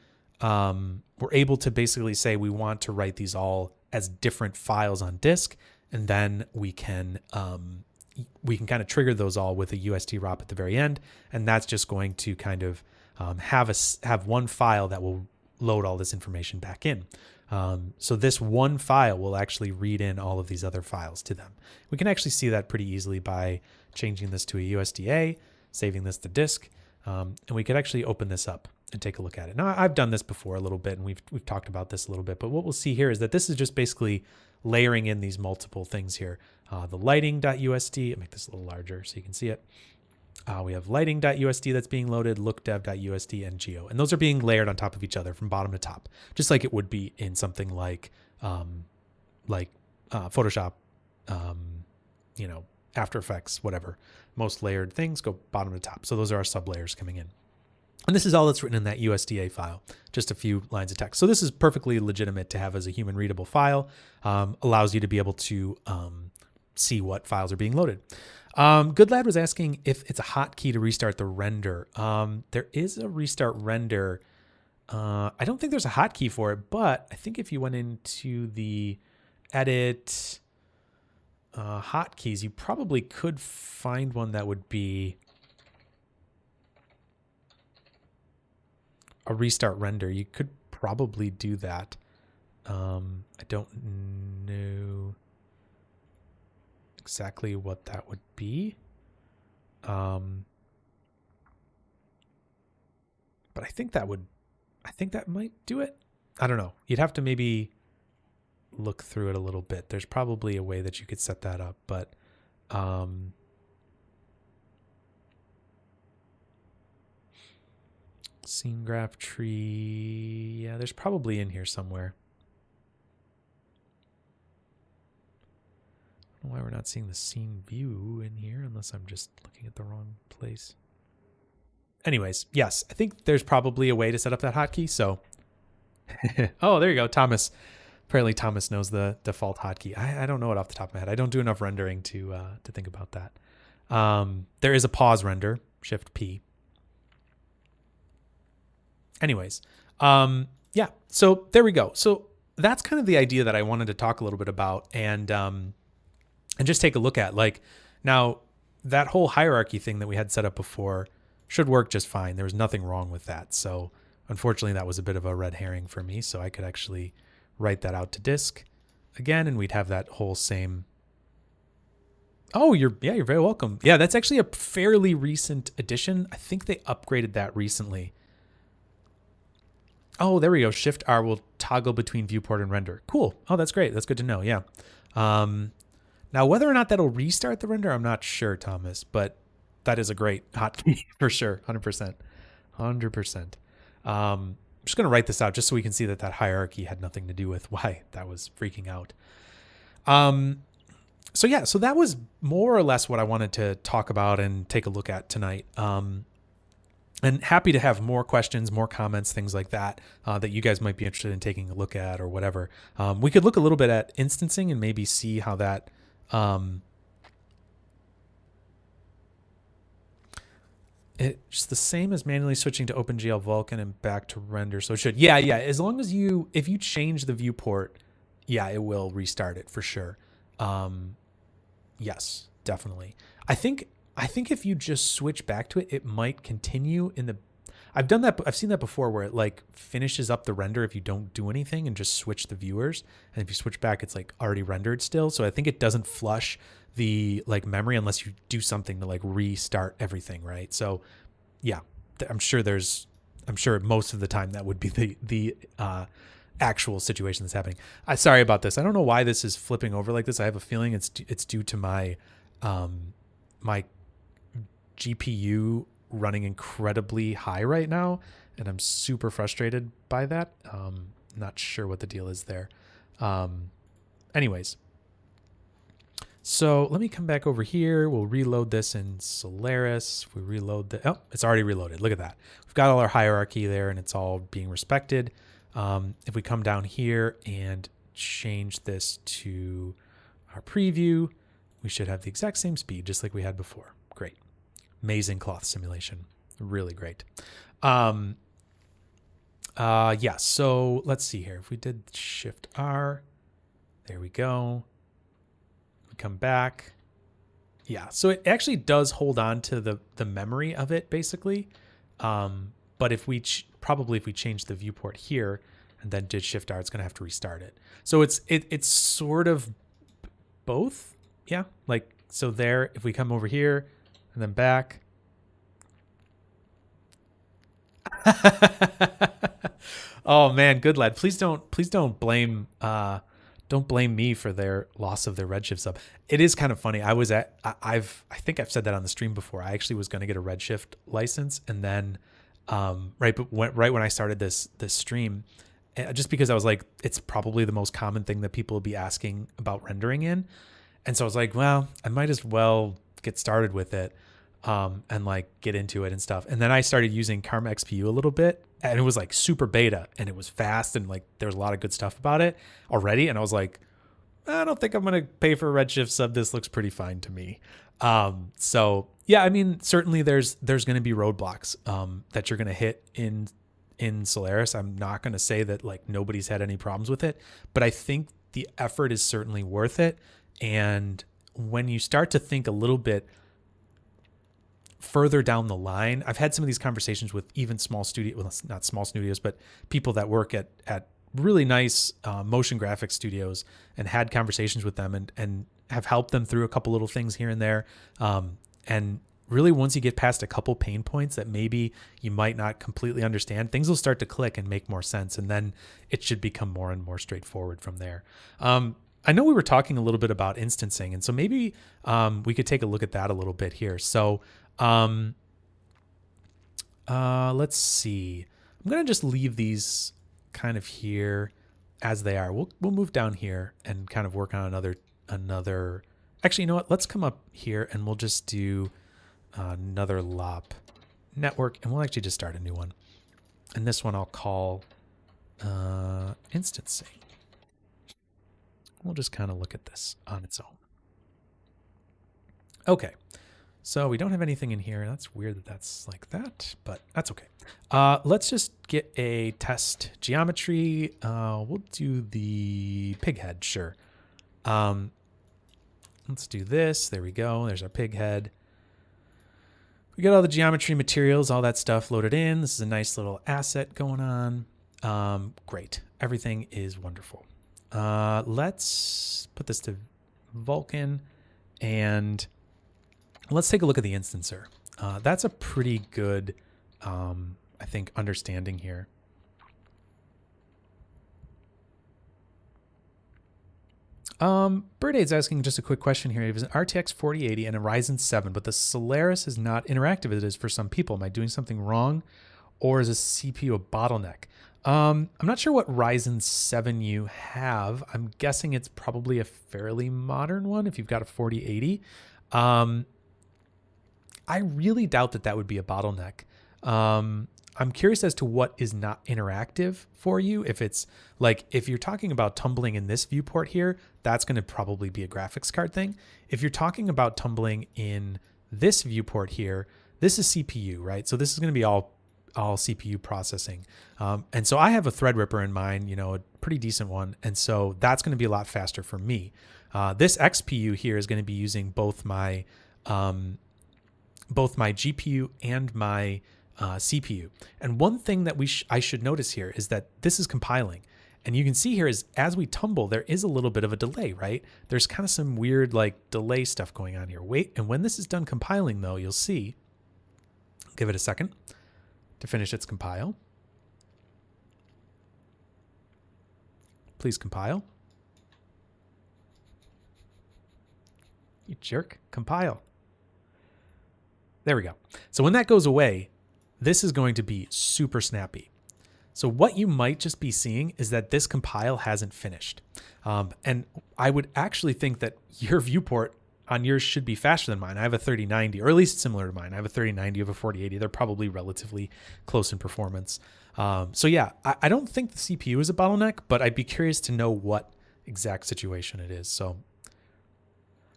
we're able to basically say we want to write these all as different files on disk, and then we can kind of trigger those all with a USD ROP at the very end, and that's just going to kind of have one file that will load all this information back in. So this one file will actually read in all of these other files to them. We can actually see that pretty easily by changing this to a USDA, saving this to disk, and we could actually open this up and take a look at it. Now, I've done this before a little bit, and we've talked about this a little bit, but what we'll see here is that this is just basically layering in these multiple things here. The lighting.usd, I'll make this a little larger so you can see it. We have lighting.usd that's being loaded, lookdev.usd, and geo. And those are being layered on top of each other from bottom to top, just like it would be in something like Photoshop, After Effects, whatever. Most layered things go bottom to top. So those are our sub layers coming in. And this is all that's written in that USDA file, just a few lines of text. So this is perfectly legitimate to have as a human readable file, allows you to be able to see what files are being loaded. Good Lad was asking if it's a hotkey to restart the render. There is a restart render. I don't think there's a hotkey for it, but I think if you went into the edit hotkeys, you probably could find one that would be a restart render. You could probably do that. I don't know exactly what that would be. But I think that might do it. I don't know. You'd have to maybe look through it a little bit. There's probably a way that you could set that up, but scene graph tree. Yeah, there's probably in here somewhere. I don't know why we're not seeing the scene view in here, unless I'm just looking at the wrong place. Anyways, yes, I think there's probably a way to set up that hotkey. So, oh, there you go, Thomas. Apparently, Thomas knows the default hotkey. I don't know it off the top of my head. I don't do enough rendering to think about that. There is a pause render, Shift P. Anyways, yeah, so there we go. So that's kind of the idea that I wanted to talk a little bit about and just take a look at. Like, now that whole hierarchy thing that we had set up before should work just fine. There was nothing wrong with that. So unfortunately, that was a bit of a red herring for me. So I could actually write that out to disk again, and we'd have that whole same. Oh, you're very welcome. Yeah, that's actually a fairly recent addition. I think they upgraded that recently. Oh, there we go. Shift R will toggle between viewport and render. Cool. Oh, that's great. That's good to know. Yeah. Now, whether or not that'll restart the render, I'm not sure, Thomas, but that is a great hotkey for sure. 100%. 100%. I'm just going to write this out just so we can see that that hierarchy had nothing to do with why that was freaking out. So yeah, so that was more or less what I wanted to talk about and take a look at tonight. And happy to have more questions, more comments, things like that, that you guys might be interested in taking a look at or whatever. We could look a little bit at instancing and maybe see how that, it's the same as manually switching to OpenGL Vulkan and back to render. So it should, yeah. As long as if you change the viewport, yeah, it will restart it for sure. Yes, definitely. I think if you just switch back to it, it might continue in the. I've done that. I've seen that before, where it like finishes up the render if you don't do anything and just switch the viewers. And if you switch back, it's like already rendered still. So I think it doesn't flush the like memory unless you do something to like restart everything, right? So yeah, I'm sure most of the time that would be the actual situation that's happening. Sorry about this. I don't know why this is flipping over like this. I have a feeling it's due to my my GPU running incredibly high right now, and I'm super frustrated by that. Not sure what the deal is there. Anyways, so let me come back over here. We'll reload this in Solaris. We reload oh, it's already reloaded. Look at that. We've got all our hierarchy there, and it's all being respected. If we come down here and change this to our preview, we should have the exact same speed, just like we had before. Great. Amazing cloth simulation. Really great. Yeah, so let's see here. If we did Shift R, there we go. We come back. Yeah, so it actually does hold on to the memory of it basically. But if we probably if we change the viewport here and then did Shift R, it's gonna have to restart it. So it's sort of both. Yeah, like so there. If we come over here and then back. Oh man, good lad. Please don't blame me for their loss of their Redshift sub. It is kind of funny. I think I've said that on the stream before. I actually was going to get a Redshift license, and then right when I started this stream, just because I was like, it's probably the most common thing that people will be asking about rendering in, and so I was like, well, I might as well get started with it. And like get into it and stuff. And then I started using Karma XPU a little bit, and it was like super beta and it was fast and like there was a lot of good stuff about it already. And I was like, I don't think I'm going to pay for a Redshift sub. This looks pretty fine to me. So yeah, I mean, certainly there's going to be roadblocks, that you're going to hit in Solaris. I'm not going to say that like nobody's had any problems with it, but I think the effort is certainly worth it. And when you start to think a little bit further down the line, I've had some of these conversations with even small studio, well, not small studios, but people that work at really nice motion graphics studios, and had conversations with them and have helped them through a couple little things here and there. And really, once you get past a couple pain points that maybe you might not completely understand, things will start to click and make more sense. And then it should become more and more straightforward from there. I know we were talking a little bit about instancing, and so maybe we could take a look at that a little bit here. So let's see. I'm going to just leave these kind of here as they are. We'll move down here and kind of work on another. Actually, you know what? Let's come up here and we'll just do another LOP network, and we'll actually just start a new one. And this one I'll call instancing. We'll just kind of look at this on its own. Okay. So we don't have anything in here. That's weird that that's like that, but that's okay. Let's just get a test geometry. We'll do the pig head, sure. Let's do this. There we go. There's our pig head. We got all the geometry materials, all that stuff loaded in. This is a nice little asset going on. Great. Everything is wonderful. Let's put this to Vulkan, and let's take a look at the instancer. That's a pretty good, I think, understanding here. Birdade's asking just a quick question here. It was an RTX 4080 and a Ryzen 7, but the Solaris is not interactive as it is for some people. Am I doing something wrong, or is a CPU a bottleneck? I'm not sure what Ryzen 7 you have. I'm guessing it's probably a fairly modern one if you've got a 4080. I really doubt that would be a bottleneck. I'm curious as to what is not interactive for you. If it's like, if you're talking about tumbling in this viewport here, that's going to probably be a graphics card thing. If you're talking about tumbling in this viewport here, this is CPU, right? So this is going to be all CPU processing. And so I have a Threadripper in mind, you know, a pretty decent one. And so that's going to be a lot faster for me. This XPU here is going to be using both my GPU and my CPU. And one thing that I should notice here is that this is compiling. And you can see here is as we tumble, there is a little bit of a delay, right? There's kind of some weird like delay stuff going on here. Wait, and when this is done compiling though, you'll see, I'll give it a second to finish its compile. Please compile. You jerk, compile. There we go. So when that goes away, this is going to be super snappy. So what you might just be seeing is that this compile hasn't finished. And I would actually think that your viewport on yours should be faster than mine. I have a 3090, or at least similar to mine. I have a 3090, you have a 4080. They're probably relatively close in performance. So yeah, I don't think the CPU is a bottleneck, but I'd be curious to know what exact situation it is. So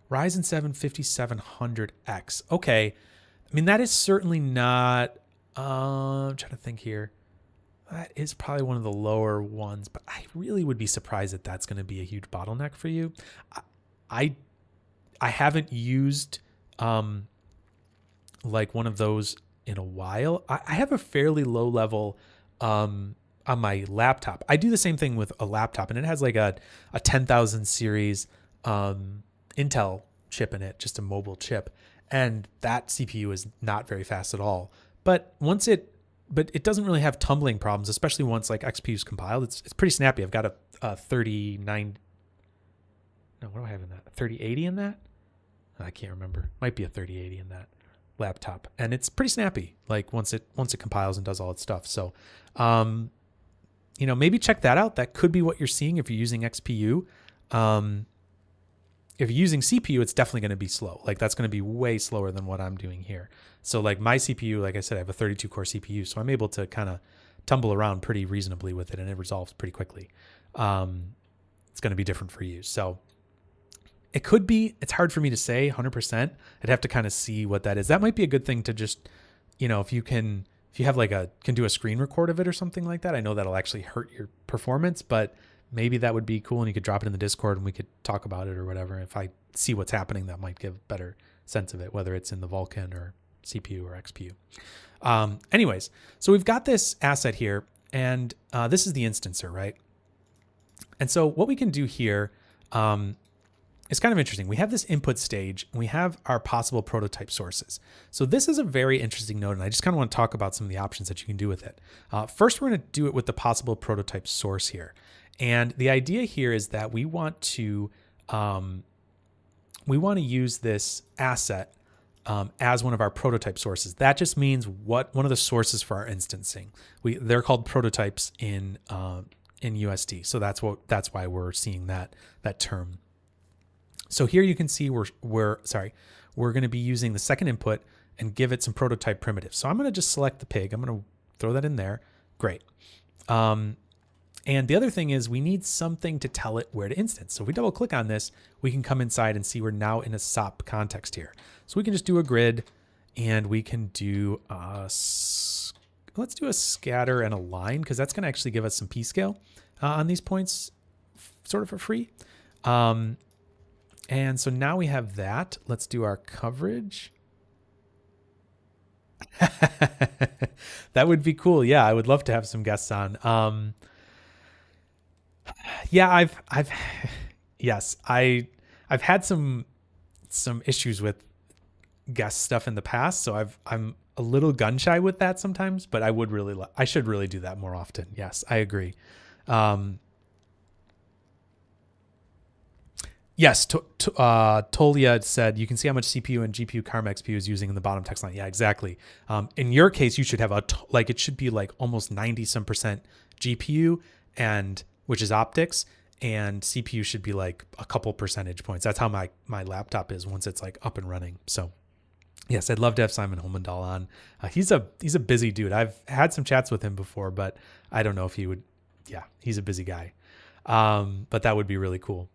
Ryzen 7 5700X. Okay. I mean, that is certainly not, I'm trying to think here. That is probably one of the lower ones, but I really would be surprised that that's going to be a huge bottleneck for you. I haven't used like one of those in a while. I have a fairly low level on my laptop. I do the same thing with a laptop, and it has like a 10,000 series Intel chip in it, just a mobile chip, and that CPU is not very fast at all. But it doesn't really have tumbling problems, especially once like XPU is compiled. It's pretty snappy. I've got a 39. No, what do I have in that? A 3080 in that? I can't remember. Might be a 3080 in that laptop, and it's pretty snappy. Like once it compiles and does all its stuff. So, maybe check that out. That could be what you're seeing if you're using XPU. If you're using CPU, it's definitely going to be slow. Like that's going to be way slower than what I'm doing here. So like my CPU, like I said, I have a 32 core CPU, so I'm able to kind of tumble around pretty reasonably with it, and it resolves pretty quickly. It's going to be different for you. So it could be, it's hard for me to say 100%. I'd have to kind of see what that is. That might be a good thing to just, if you have like can do a screen record of it or something like that. I know that'll actually hurt your performance, but maybe that would be cool, and you could drop it in the Discord and we could talk about it or whatever. If I see what's happening, that might give a better sense of it, whether it's in the Vulkan or CPU or XPU. Anyways, so we've got this asset here, and this is the instancer, right? And so what we can do here is kind of interesting. We have this input stage, and we have our possible prototype sources. So this is a very interesting node, and I just kind of want to talk about some of the options that you can do with it. First, we're going to do it with the possible prototype source here. And the idea here is that we want to use this asset as one of our prototype sources. That just means one of the sources for our instancing. They're called prototypes in USD. So that's why we're seeing that term. So here you can see we're going to be using the second input and give it some prototype primitives. So I'm going to just select the pig. I'm going to throw that in there. Great. And the other thing is we need something to tell it where to instance. So if we double click on this, we can come inside and see we're now in a SOP context here. So we can just do a grid, and we can do let's do a scatter and a line, because that's going to actually give us some p-scale on these points sort of for free. And so now we have that. Let's do our coverage. That would be cool. Yeah, I would love to have some guests on. Yeah, I've had some issues with guest stuff in the past, so I'm a little gun shy with that sometimes, but I should really do that more often. Yes, I agree. Yes, Tolia said you can see how much CPU and GPU Karma XPU is using in the bottom text line. Yeah, exactly. In your case, you should have it should be like almost 90% GPU, and which is optics, and CPU should be like a couple percentage points. That's how my laptop is once it's like up and running. So yes, I'd love to have Simon Holmendahl on. He's a busy dude. I've had some chats with him before, but I don't know if he would. Yeah, he's a busy guy. But that would be really cool.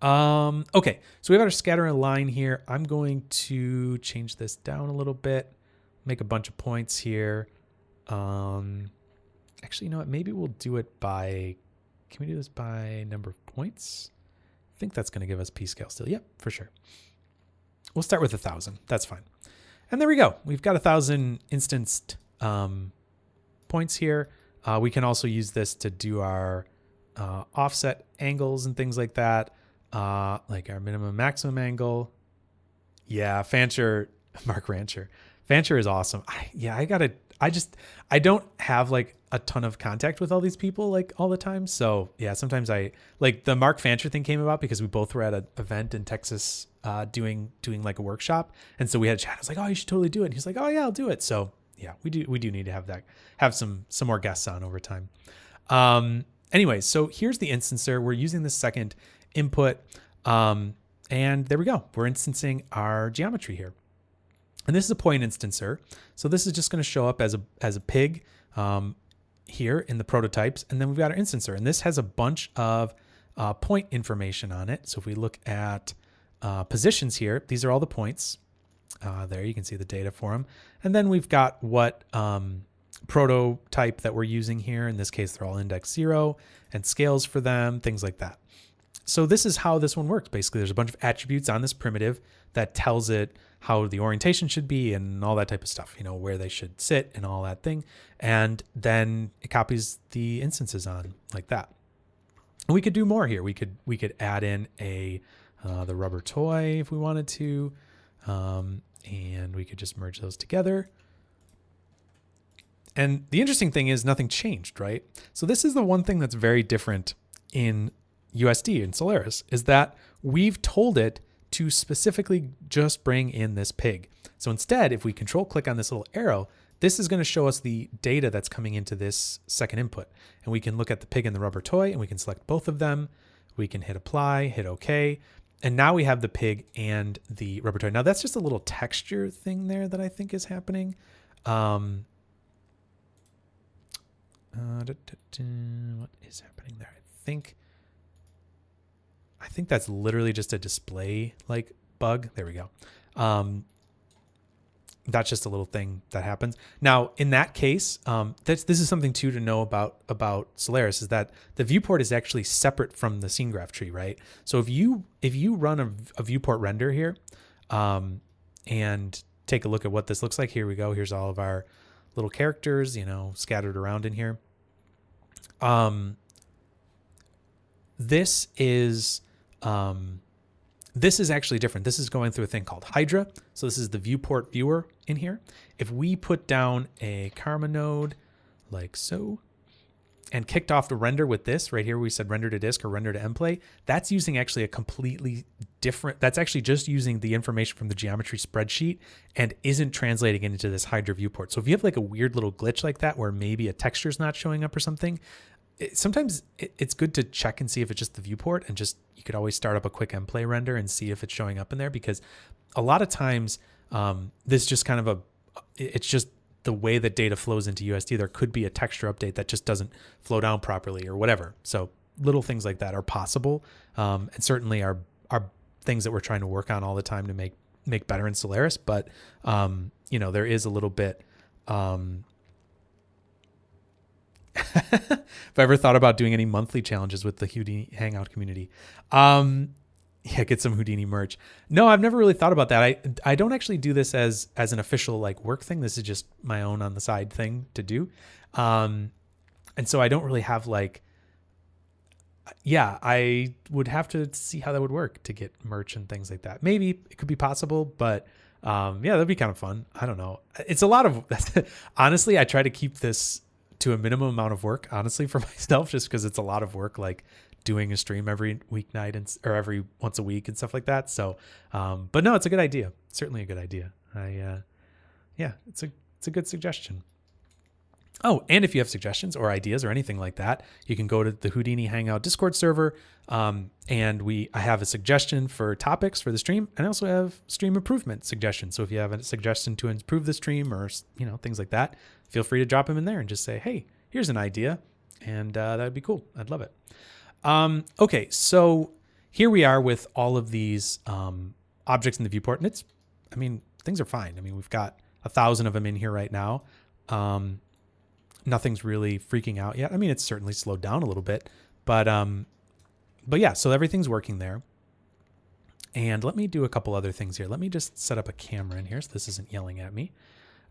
Okay, so we have our scatter and line here. I'm going to change this down a little bit, make a bunch of points here. Actually, you know what? Maybe we'll do it by, can we do this by number of points? I think that's going to give us p-scale still. Yep, for sure. We'll start with 1,000. That's fine. And there we go. We've got 1,000 instanced points here. We can also use this to do our offset angles and things like that. Like our minimum maximum angle. Yeah, Fancher, Mark Rancher. Fancher is awesome. I don't have like a ton of contact with all these people like all the time. So yeah, sometimes I like the Mark Fancher thing came about because we both were at an event in Texas doing like a workshop. And so we had a chat. I was like, oh, you should totally do it. And he's like, oh yeah, I'll do it. So yeah, we do need to have some more guests on over time. Anyways, so here's the instancer. We're using the second input. And there we go. We're instancing our geometry here. And this is a point instancer. So this is just going to show up as a pig here in the prototypes. And then we've got our instancer. And this has a bunch of point information on it. So if we look at positions here, these are all the points. There you can see the data for them. And then we've got what prototype that we're using here. In this case, they're all index 0 and scales for them, things like that. So this is how this one works. Basically, there's a bunch of attributes on this primitive that tells it how the orientation should be and all that type of stuff, you know, where they should sit and all that thing. And then it copies the instances on like that. And we could do more here. We could add in the rubber toy if we wanted to, and we could just merge those together. And the interesting thing is nothing changed, right? So this is the one thing that's very different in USD and Solaris, is that we've told it to specifically just bring in this pig. So instead, if we control click on this little arrow, this is going to show us the data that's coming into this second input. And we can look at the pig and the rubber toy, and we can select both of them. We can hit apply, hit OK. And now we have the pig and the rubber toy. Now that's just a little texture thing there that I think is happening. What is happening there? I think that's literally just a display like bug. There we go. That's just a little thing that happens. Now, in that case, this is something too to know about Solaris, is that the viewport is actually separate from the scene graph tree, right? So if you run a viewport render here, and take a look at what this looks like, here we go. Here's all of our little characters, you know, scattered around in here. This is actually different. This is going through a thing called Hydra. So this is the viewport viewer in here. If we put down a Karma node like so, and kicked off the render with this right here, we said render to disk or render to mplay, that's using actually a completely different, that's actually just using the information from the geometry spreadsheet and isn't translating it into this Hydra viewport. So if you have like a weird little glitch like that, where maybe a texture is not showing up or something, sometimes it's good to check and see if it's just the viewport, and just, you could always start up a quick mplay render and see if it's showing up in there, because a lot of times this just kind of it's just the way that data flows into USD. There could be a texture update that just doesn't flow down properly or whatever. So little things like that are possible, and certainly are things that we're trying to work on all the time to make better in Solaris. But you know, there is a little bit. If I ever thought about doing any monthly challenges with the Houdini Hangout community, yeah, get some Houdini merch. No, I've never really thought about that. I don't actually do this as an official like work thing. This is just my own on the side thing to do. And so I don't really have like, yeah, I would have to see how that would work to get merch and things like that. Maybe it could be possible, but yeah, that'd be kind of fun. I don't know. It's a lot of, honestly, I try to keep this to a minimum amount of work, honestly, for myself, just because it's a lot of work, like doing a stream every weeknight or every once a week and stuff like that. So, but no, it's a good idea. Certainly a good idea. Yeah, it's a good suggestion. Oh, and if you have suggestions or ideas or anything like that, you can go to the Houdini Hangout Discord server. And I have a suggestion for topics for the stream, and I also have stream improvement suggestions. So if you have a suggestion to improve the stream or, you know, things like that, feel free to drop them in there and just say, hey, here's an idea. And that would be cool. I'd love it. Okay, so here we are with all of these objects in the viewport, and things are fine. I mean, we've got 1,000 of them in here right now. Nothing's really freaking out yet. I mean, it's certainly slowed down a little bit, but yeah, so everything's working there. And let me do a couple other things here. Let me just set up a camera in here so this isn't yelling at me.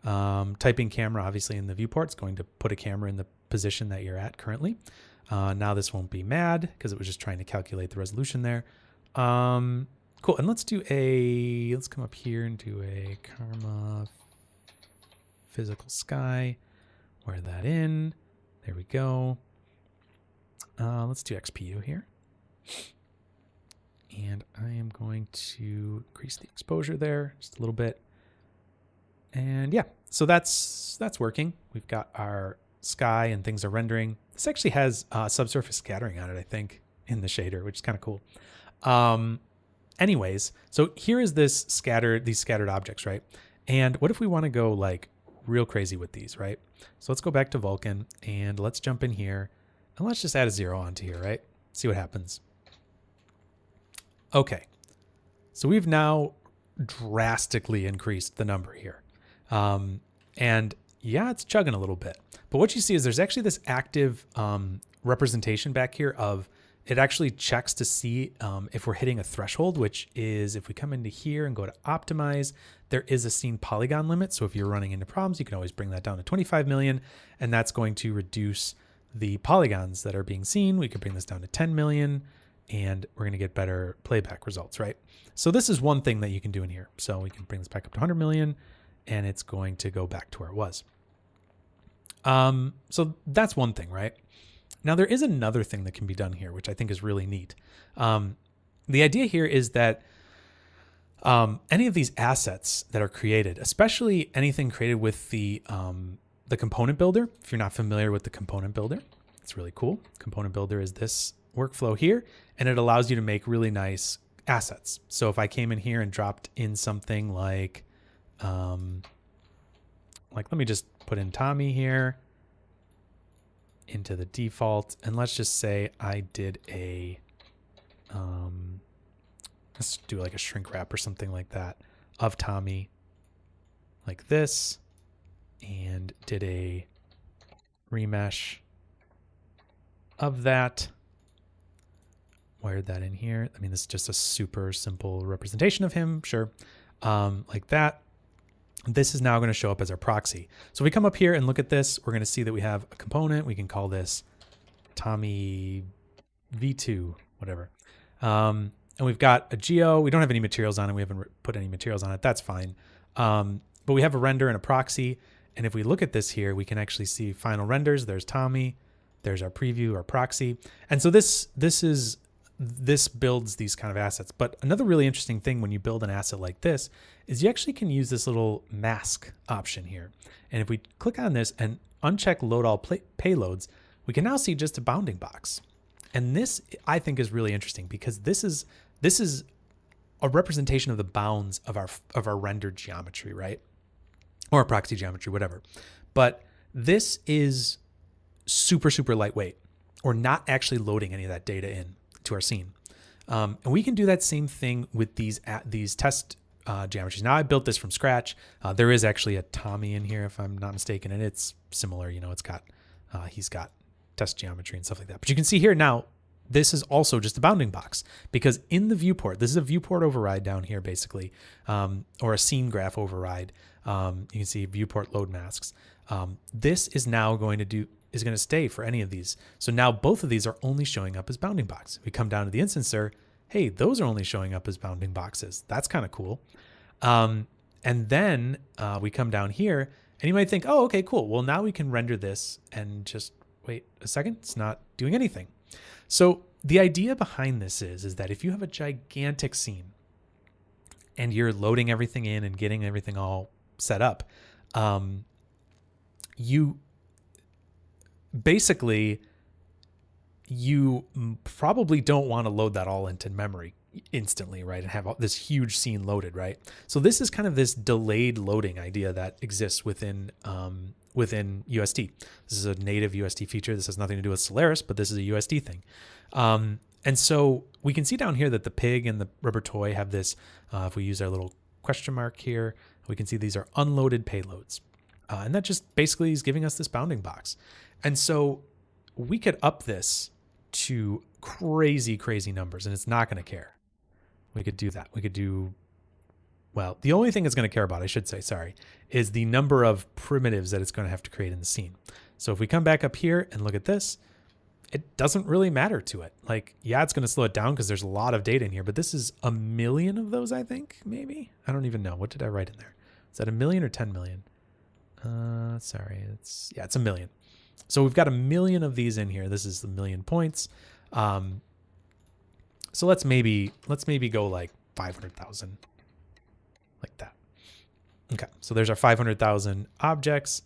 Typing camera, obviously in the viewport, it's going to put a camera in the position that you're at currently. Now this won't be mad because it was just trying to calculate the resolution there. Cool. And let's come up here and do a Karma physical sky. Wire that in. There we go. Let's do XPU here. And I am going to increase the exposure there just a little bit. And yeah, so that's working. We've got our sky and things are rendering. This actually has subsurface scattering on it, I think, in the shader, which is kind of cool. Anyways, so here is these scattered objects, right? And what if we want to go like real crazy with these, right? So let's go back to Vulkan and let's jump in here and let's just add a 0 onto here, right? See what happens. Okay, so we've now drastically increased the number here. And yeah, it's chugging a little bit. But what you see is there's actually this active representation back here of it actually checks to see if we're hitting a threshold, which is if we come into here and go to optimize, there is a scene polygon limit. So if you're running into problems, you can always bring that down to 25 million, and that's going to reduce the polygons that are being seen. We could bring this down to 10 million, and we're going to get better playback results, right? So this is one thing that you can do in here. So we can bring this back up to 100 million, and it's going to go back to where it was. So that's one thing, right? Now there is another thing that can be done here, which I think is really neat. The idea here is that any of these assets that are created, especially anything created with the component builder, if you're not familiar with the component builder, it's really cool. Component builder is this workflow here, and it allows you to make really nice assets. So if I came in here and dropped in something like let me just put in Tommy here into the default, and let's just say I did a let's do like a shrink wrap or something like that of Tommy like this, and did a remesh of that, wired that in here. I mean, this is just a super simple representation of him, sure, like that. This is now going to show up as our proxy. So if we come up here and look at this, we're going to see that we have a component. We can call this Tommy V2, whatever. And we've got a geo. We don't have any materials on it. We haven't put any materials on it. That's fine. But we have a render and a proxy. And if we look at this here, we can actually see final renders. There's Tommy. There's our preview, our proxy. And so this builds these kind of assets. But another really interesting thing when you build an asset like this is you actually can use this little mask option here. And if we click on this and uncheck load all payloads, we can now see just a bounding box. And this I think is really interesting because this is a representation of the bounds of our rendered geometry, right? Or proxy geometry, whatever. But this is super, super lightweight, or not actually loading any of that data in to our scene. And we can do that same thing with these test geometries. Now I built this from scratch. There is actually a Tommy in here, if I'm not mistaken, and it's similar. You know, it's got he's got test geometry and stuff like that. But you can see here now, this is also just a bounding box, because in the viewport, this is a viewport override down here, basically, or a scene graph override. You can see viewport load masks. This is now going to stay for any of these. So now both of these are only showing up as bounding box. We come down to the instancer. Hey, those are only showing up as bounding boxes. That's kind of cool. And then we come down here, and you might think, oh, okay, cool. Well, now we can render this and just wait a second. It's not doing anything. So the idea behind this is that if you have a gigantic scene and you're loading everything in and getting everything all set up, you probably don't want to load that all into memory instantly, right? And have this huge scene loaded, right? So this is kind of this delayed loading idea that exists within USD. This is a native USD feature. This has nothing to do with Solaris, but this is a USD thing. And so we can see down here that the pig and the rubber toy have this, if we use our little question mark here, we can see these are unloaded payloads. And that just basically is giving us this bounding box. And so we could up this to crazy, crazy numbers, and it's not going to care. We could do that. We could do, well, the only thing it's going to care about, I should say, sorry, is the number of primitives that it's going to have to create in the scene. So if we come back up here and look at this, it doesn't really matter to it. Like, yeah, it's going to slow it down because there's a lot of data in here, but this is 1 million of those, I think, maybe. I don't even know. What did I write in there? Is that 1 million or 10 million? Sorry, it's 1 million. So we've got 1 million of these in here. This is the 1 million points. So let's maybe go like 500,000, like that. Okay, so there's our 500,000 objects.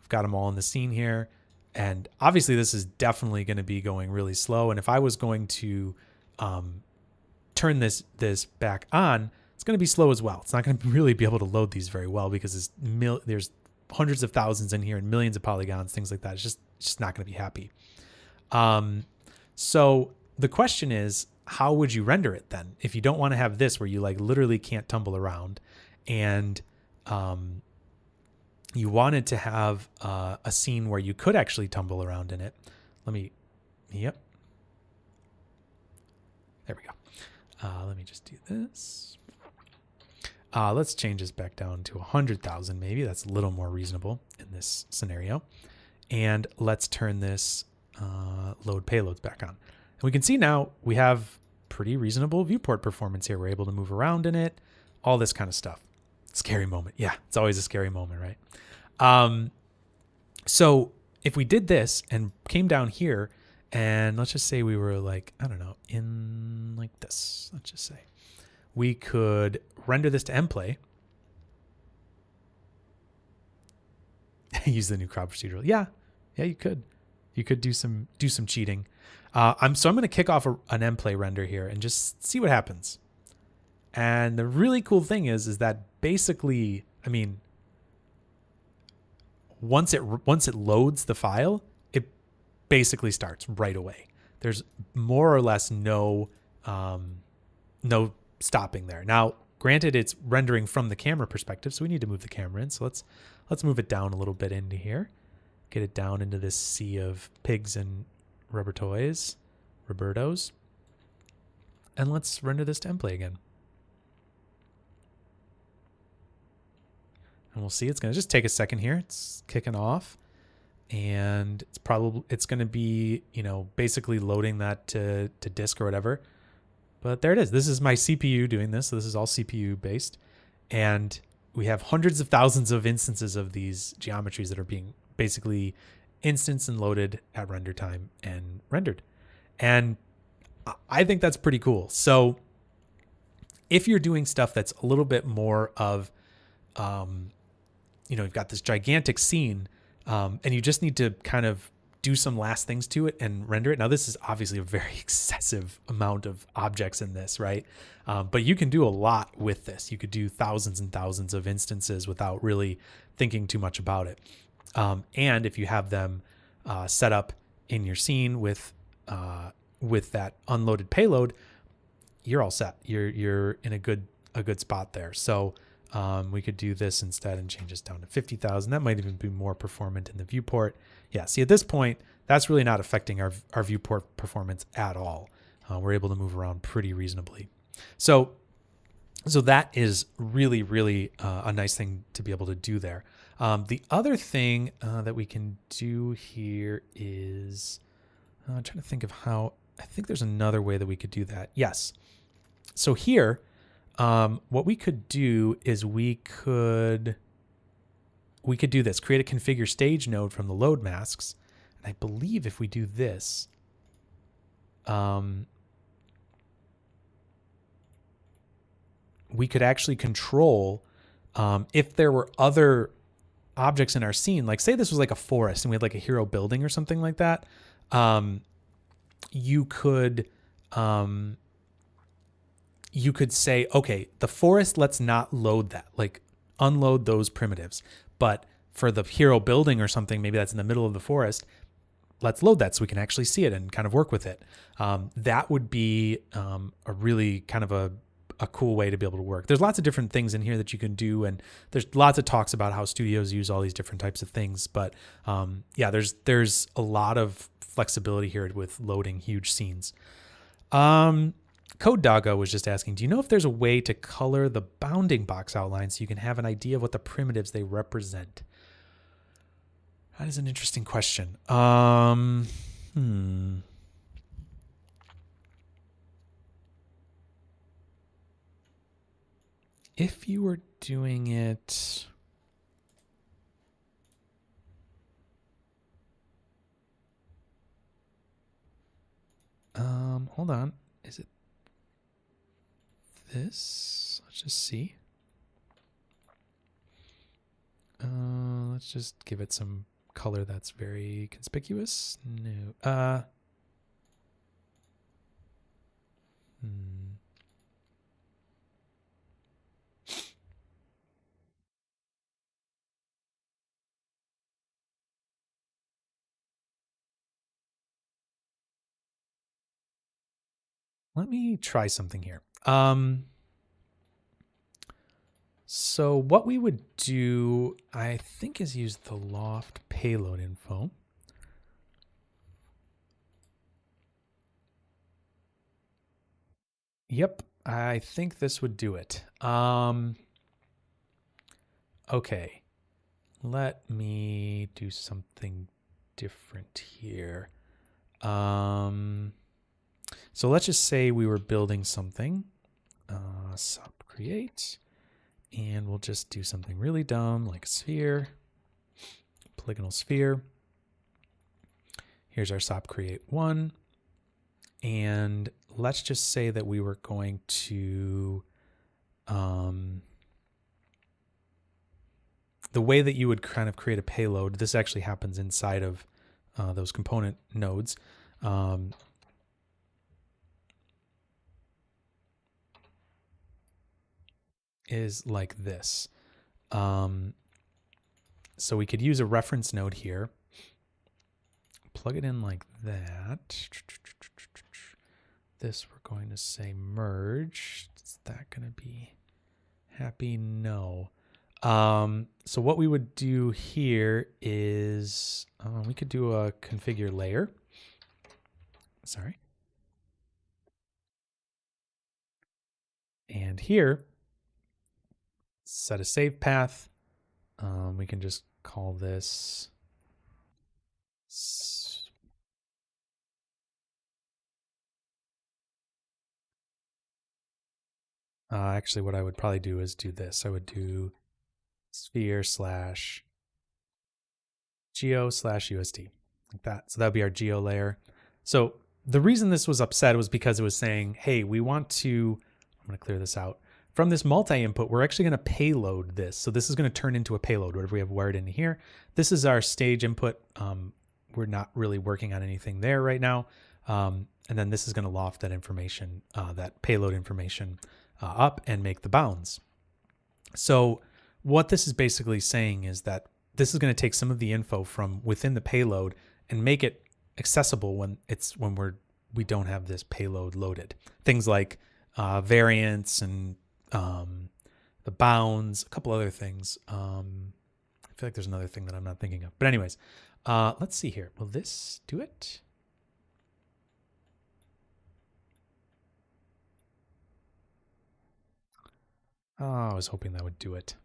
We've got them all in the scene here. And obviously this is definitely going to be going really slow. And if I was going to turn this back on, it's going to be slow as well. It's not going to really be able to load these very well because there's hundreds of thousands in here and millions of polygons, things like that. It's just not going to be happy. So the question is, how would you render it then? If you don't want to have this where you like literally can't tumble around and you wanted to have a scene where you could actually tumble around in it. Yep. There we go. Let me just do this. Let's change this back down to 100,000 maybe. That's a little more reasonable in this scenario. And let's turn this load payloads back on. And we can see now we have pretty reasonable viewport performance here. We're able to move around in it, all this kind of stuff. Scary moment. Yeah, it's always a scary moment, right? So if we did this and came down here, and let's just say we were like, I don't know, in like this, let's just say. We could render this to mplay. Use the new crowd procedural. Yeah, you could. You could do some cheating. I'm going to kick off an mplay render here and just see what happens. And the really cool thing is that basically, I mean, once it loads the file, it basically starts right away. There's more or less no stopping there. Now, granted, it's rendering from the camera perspective, so we need to move the camera in. So let's move it down a little bit into here. Get it down into this sea of pigs and Robertos. And let's render this to mplay again. And we'll see it's going to just take a second here. It's kicking off. And it's going to be, basically loading that to disk or whatever. But there it is. This is my CPU doing this. So this is all CPU based. And we have hundreds of thousands of instances of these geometries that are being basically instanced and loaded at render time and rendered. And I think that's pretty cool. So if you're doing stuff that's a little bit more of, you've got this gigantic scene and you just need to kind of do some last things to it and render it. Now, this is obviously a very excessive amount of objects in this, right? But you can do a lot with this. You could do thousands and thousands of instances without really thinking too much about it. And if you have them set up in your scene with that unloaded payload, you're all set. You're in a good spot there. So we could do this instead and change this down to 50,000. That might even be more performant in the viewport. Yeah, see, at this point, that's really not affecting our viewport performance at all. We're able to move around pretty reasonably. So that is really, really a nice thing to be able to do there. The other thing that we can do here is, I'm trying to think of how, I think there's another way that we could do that. Yes. So here, what we could do is we could do this, create a configure stage node from the load masks. And I believe if we do this, we could actually control if there were other objects in our scene, like say this was like a forest and we had like a hero building or something like that. You could say, okay, the forest, let's not load that, like unload those primitives. But for the hero building or something, maybe that's in the middle of the forest, let's load that so we can actually see it and kind of work with it. That would be a really kind of a cool way to be able to work. There's lots of different things in here that you can do, and there's lots of talks about how studios use all these different types of things. But yeah, there's a lot of flexibility here with loading huge scenes. Code Doggo was just asking, do you know if there's a way to color the bounding box outlines so you can have an idea of what the primitives they represent? That is an interesting question. If you were doing it, hold on. Is it this? Let's just see. Let's just give it some color that's very conspicuous. No. Let me try something here. So what we would do, I think, is use the loft payload info. Yep, I think this would do it. Okay, let me do something different here. So let's just say we were building something, sub create, and we'll just do something really dumb like a sphere, polygonal sphere. Here's our SOP create 1. And let's just say that we were going to, the way that you would kind of create a payload, this actually happens inside of those component nodes. Is like this. So we could use a reference node here, plug it in like that. This we're going to say merge. Is that going to be happy? No. So what we would do here is we could do a configure layer. Sorry. And here, set a save path. We can just call this actually what I would probably do is do this. I would do sphere slash geo/USD like that. So that would be our geo layer. So the reason this was upset was because it was saying, hey, we want to, I'm going to clear this out. From this multi-input, we're actually going to payload this. So this is going to turn into a payload, whatever we have wired in here. This is our stage input. We're not really working on anything there right now. And then this is going to loft that information, that payload information up and make the bounds. So what this is basically saying is that this is going to take some of the info from within the payload and make it accessible when we don't have this payload loaded. Things like variants and the bounds, a couple other things. I feel like there's another thing that I'm not thinking of. But anyways, let's see here. Will this do it? Oh, I was hoping that would do it.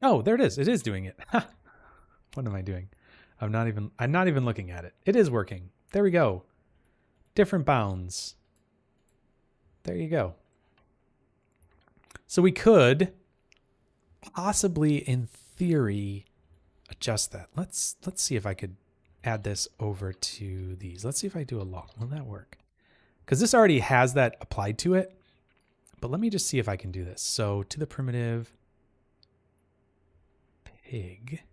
Oh, there it is. It is doing it. What am I doing? I'm not even looking at it. It is working. There we go. Different bounds. There you go. So we could possibly, in theory, adjust that. Let's see if I could add this over to these. Let's see if I do a log. Will that work? Because this already has that applied to it. But let me just see if I can do this. So to the primitive pig,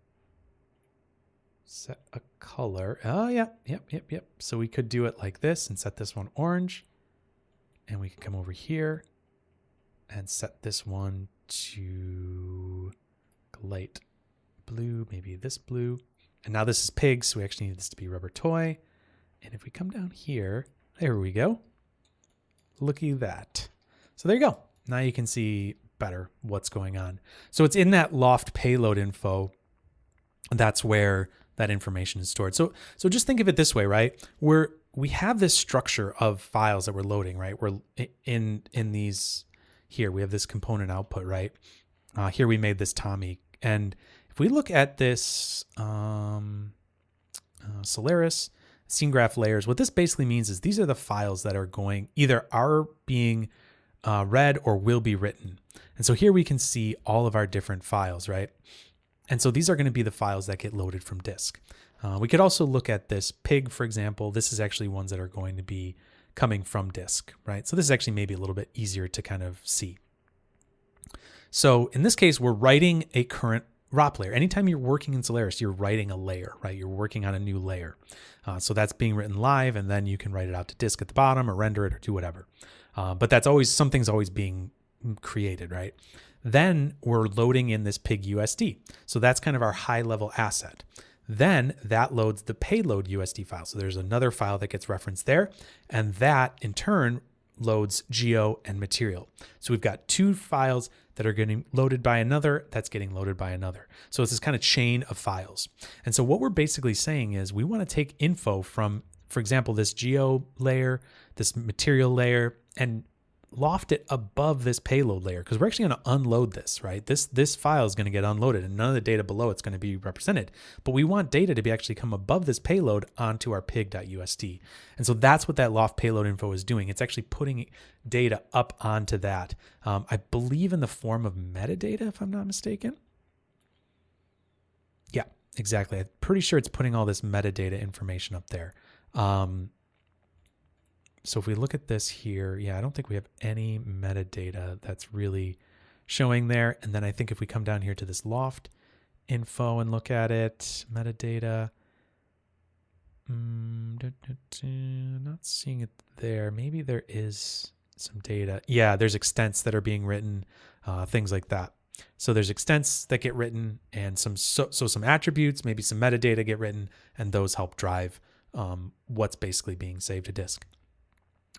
set a color. Oh, yeah. Yep. So we could do it like this and set this one orange. And we can come over here and set this one to light blue, maybe this blue. And now this is pig, so we actually need this to be rubber toy. And if we come down here, there we go. Looky that. So there you go. Now you can see better what's going on. So it's in that loft payload info. That's where that information is stored. So just think of it this way, right? We have this structure of files that we're loading, right? We're in these here. We have this component output, right? Here we made this Tommy. And if we look at this Solaris scene graph layers, what this basically means is these are the files that are being read or will be written. And so here we can see all of our different files, right? And so these are going to be the files that get loaded from disk. We could also look at this pig, for example. This is actually ones that are going to be coming from disk, right? So this is actually maybe a little bit easier to kind of see. So in this case, we're writing a current ROP layer. Anytime you're working in Solaris, you're writing a layer, right? You're working on a new layer. So that's being written live, and then you can write it out to disk at the bottom or render it or do whatever. But that's always, something's always being created, right? Then we're loading in this pig USD. So that's kind of our high level asset. Then that loads the payload USD file. So there's another file that gets referenced there. And that in turn loads geo and material. So we've got two files that are getting loaded by another, that's getting loaded by another. So it's this kind of chain of files. And so what we're basically saying is we want to take info from, for example, this geo layer, this material layer, and loft it above this payload layer, because we're actually going to unload this, right? This file is going to get unloaded and none of the data below it's going to be represented. But we want data to be actually come above this payload onto our pig.usd. And so that's what that loft payload info is doing. It's actually putting data up onto that. I believe in the form of metadata, if I'm not mistaken. Yeah, exactly. I'm pretty sure it's putting all this metadata information up there. So if we look at this here, yeah, I don't think we have any metadata that's really showing there. And then I think if we come down here to this loft info and look at it, metadata, not seeing it there. Maybe there is some data. Yeah, there's extents that are being written, things like that. So there's extents that get written and some attributes, maybe some metadata get written, and those help drive what's basically being saved to disk.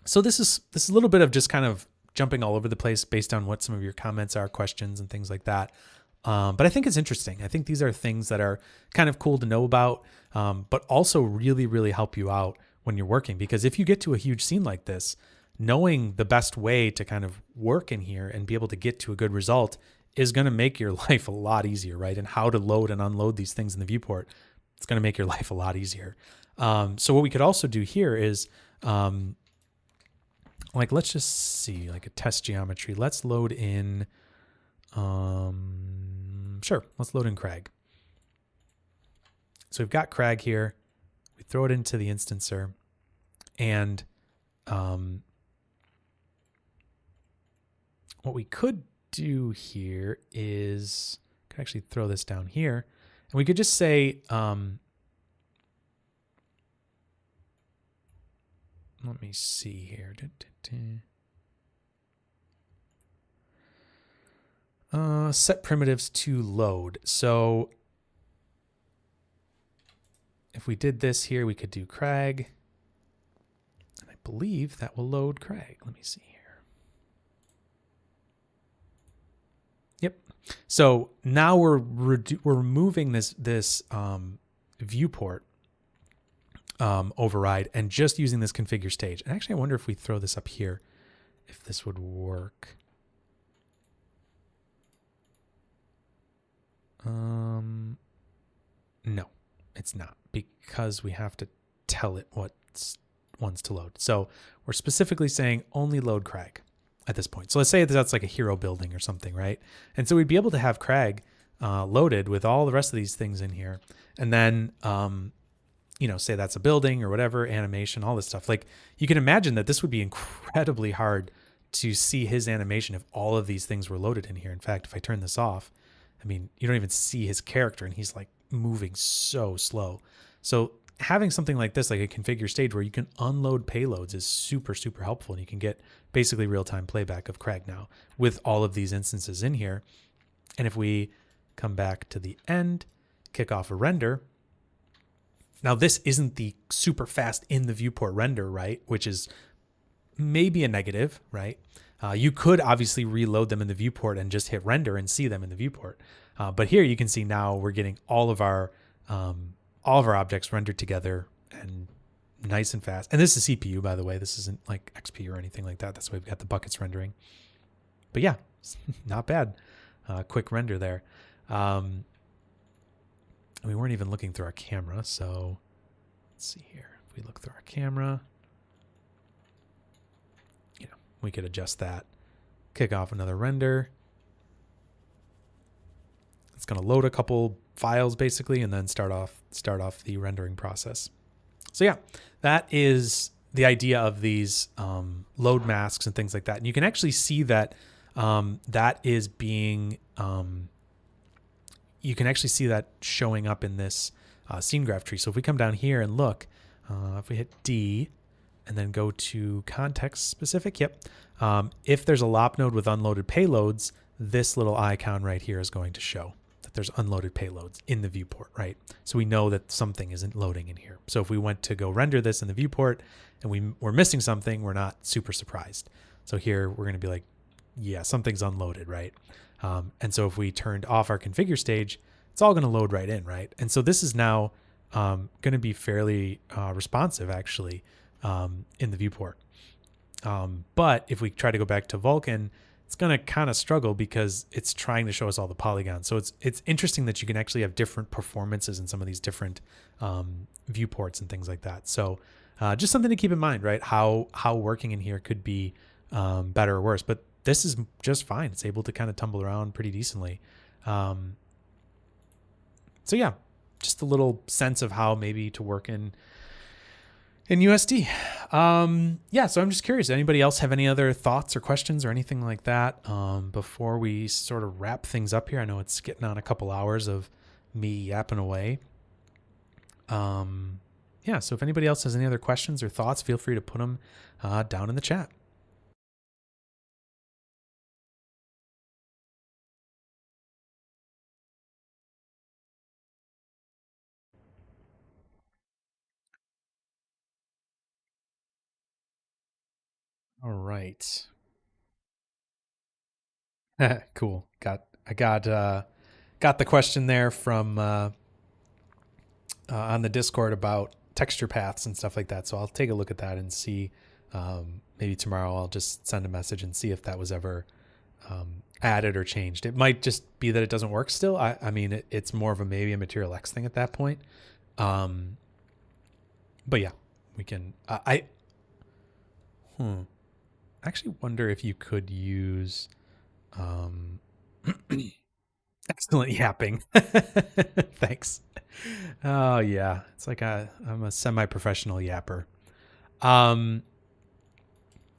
So this is a little bit of just kind of jumping all over the place based on what some of your comments are, questions and things like that. But I think it's interesting. I think these are things that are kind of cool to know about, but also really, really help you out when you're working. Because if you get to a huge scene like this, knowing the best way to kind of work in here and be able to get to a good result is going to make your life a lot easier, right? And how to load and unload these things in the viewport, it's going to make your life a lot easier. So what we could also do here is, like, let's just see, like a test geometry. Let's load in, sure, let's load in Crag. So we've got Crag here. We throw it into the instancer, and what we could do here is, I could actually throw this down here, and we could just say, let me see here. Set primitives to load. So if we did this here, we could do Crag. And I believe that will load Crag. Let me see here. Yep. So now we're removing this viewport override and just using this configure stage. And actually, I wonder if we throw this up here, if this would work. No, it's not, because we have to tell it what ones to load. So we're specifically saying only load Crag at this point. So let's say that's like a hero building or something, right? And so we'd be able to have Crag loaded with all the rest of these things in here. And then, say that's a building or whatever, animation, all this stuff. Like, you can imagine that this would be incredibly hard to see his animation if all of these things were loaded in here. In fact, if I turn this off, I mean, you don't even see his character, and he's like moving so slow. So having something like this, like a configure stage where you can unload payloads, is super, super helpful. And you can get basically real-time playback of Crag now with all of these instances in here. And if we come back to the end, kick off a render. Now, this isn't the super fast in the viewport render, right? Which is maybe a negative, right? You could obviously reload them in the viewport and just hit render and see them in the viewport. But here you can see now we're getting all of our objects rendered together and nice and fast. And this is CPU, by the way. This isn't like XP or anything like that. That's why we've got the buckets rendering. But yeah, not bad. Quick render there. We weren't even looking through our camera, so let's see here. If we look through our camera, we could adjust that, kick off another render. It's going to load a couple files basically, and then start off the rendering process. So yeah, that is the idea of these load masks and things like that. And you can actually see that that is being you can actually see that showing up in this scene graph tree. So if we come down here and look, if we hit D and then go to context specific, if there's a LOP node with unloaded payloads, this little icon right here is going to show that there's unloaded payloads in the viewport, right? So we know that something isn't loading in here. So if we went to go render this in the viewport and we're missing something, we're not super surprised. So here we're going to be like, yeah, something's unloaded, right? And so if we turned off our configure stage, it's all going to load right in, right? And so this is now going to be fairly responsive, actually, in the viewport. But if we try to go back to Vulkan, it's going to kind of struggle because it's trying to show us all the polygons. So it's interesting that you can actually have different performances in some of these different viewports and things like that. So just something to keep in mind, right? How working in here could be better or worse. But this is just fine. It's able to kind of tumble around pretty decently. So yeah, just a little sense of how maybe to work in USD. Yeah, so I'm just curious. Anybody else have any other thoughts or questions or anything like that before we sort of wrap things up here? I know it's getting on a couple hours of me yapping away. Yeah, so if anybody else has any other questions or thoughts, feel free to put them down in the chat. All right. Cool. I got the question there from on the Discord about texture paths and stuff like that. So I'll take a look at that and see. Maybe tomorrow I'll just send a message and see if that was ever added or changed. It might just be that it doesn't work still. I mean, it's more of maybe a Material X thing at that point. But yeah, we can. I actually wonder if you could use excellent yapping. Thanks. Oh yeah, it's like I'm a semi-professional yapper.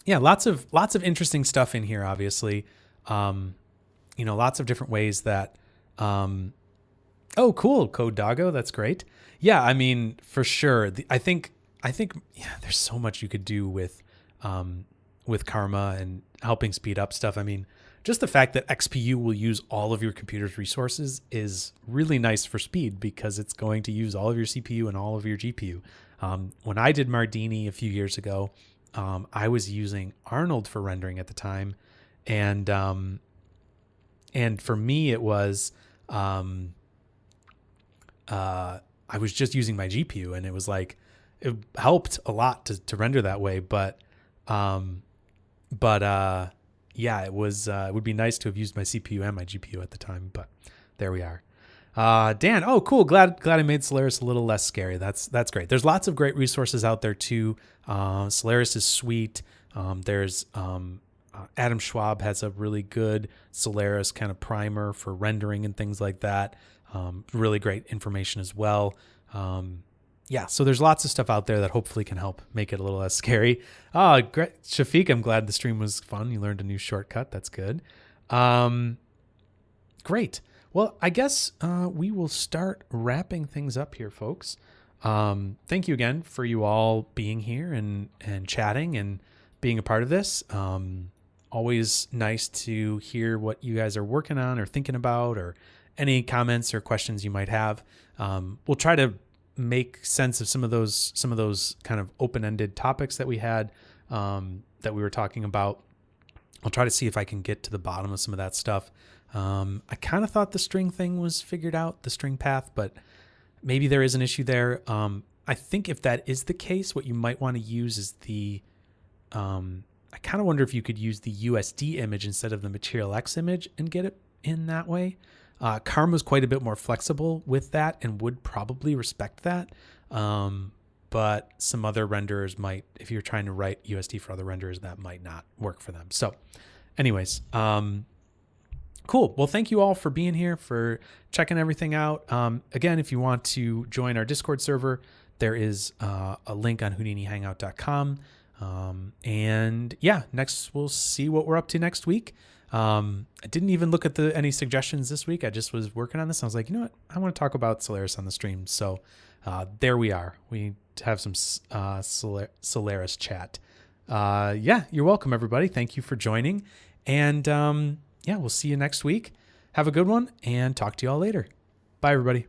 Yeah, lots of interesting stuff in here, obviously. Lots of different ways that oh cool, Code Doggo, that's great. Yeah, I mean, for sure. I think yeah, there's so much you could do with Karma and helping speed up stuff. I mean, just the fact that XPU will use all of your computer's resources is really nice for speed because it's going to use all of your CPU and all of your GPU. When I did Houdini a few years ago, I was using Arnold for rendering at the time. And for me, it was, I was just using my GPU and it was like, it helped a lot to render that way. But yeah, it would be nice to have used my CPU and my GPU at the time, but there we are. Dan, oh, cool. Glad I made Solaris a little less scary. That's great. There's lots of great resources out there too. Solaris is sweet. There's Adam Schwab has a really good Solaris kind of primer for rendering and things like that. Really great information as well. Yeah, so there's lots of stuff out there that hopefully can help make it a little less scary. Oh, great. Shafiq, I'm glad the stream was fun. You learned a new shortcut. That's good. Great. Well, I guess we will start wrapping things up here, folks. Thank you again for you all being here and chatting and being a part of this. Always nice to hear what you guys are working on or thinking about or any comments or questions you might have. We'll try to make sense of some of those kind of open-ended topics that we had, that we were talking about. I'll try to see if I can get to the bottom of some of that stuff. I kind of thought the string thing was figured out, the string path, but maybe there is an issue there. I think if that is the case, what you might want to use is I kind of wonder if you could use the USD image instead of the Material X image and get it in that way. Karma's quite a bit more flexible with that and would probably respect that. But some other renderers might, if you're trying to write USD for other renderers, that might not work for them. So anyways, cool. Well, thank you all for being here, for checking everything out. Again, if you want to join our Discord server, there is a link on HoudiniHangout.com. And yeah, next we'll see what we're up to next week. I didn't even look at any suggestions this week. I just was working on this. I was like, you know what? I want to talk about Solaris on the stream. So there we are. We have some Solaris chat. Yeah, you're welcome, everybody. Thank you for joining. And yeah, we'll see you next week. Have a good one and talk to you all later. Bye, everybody.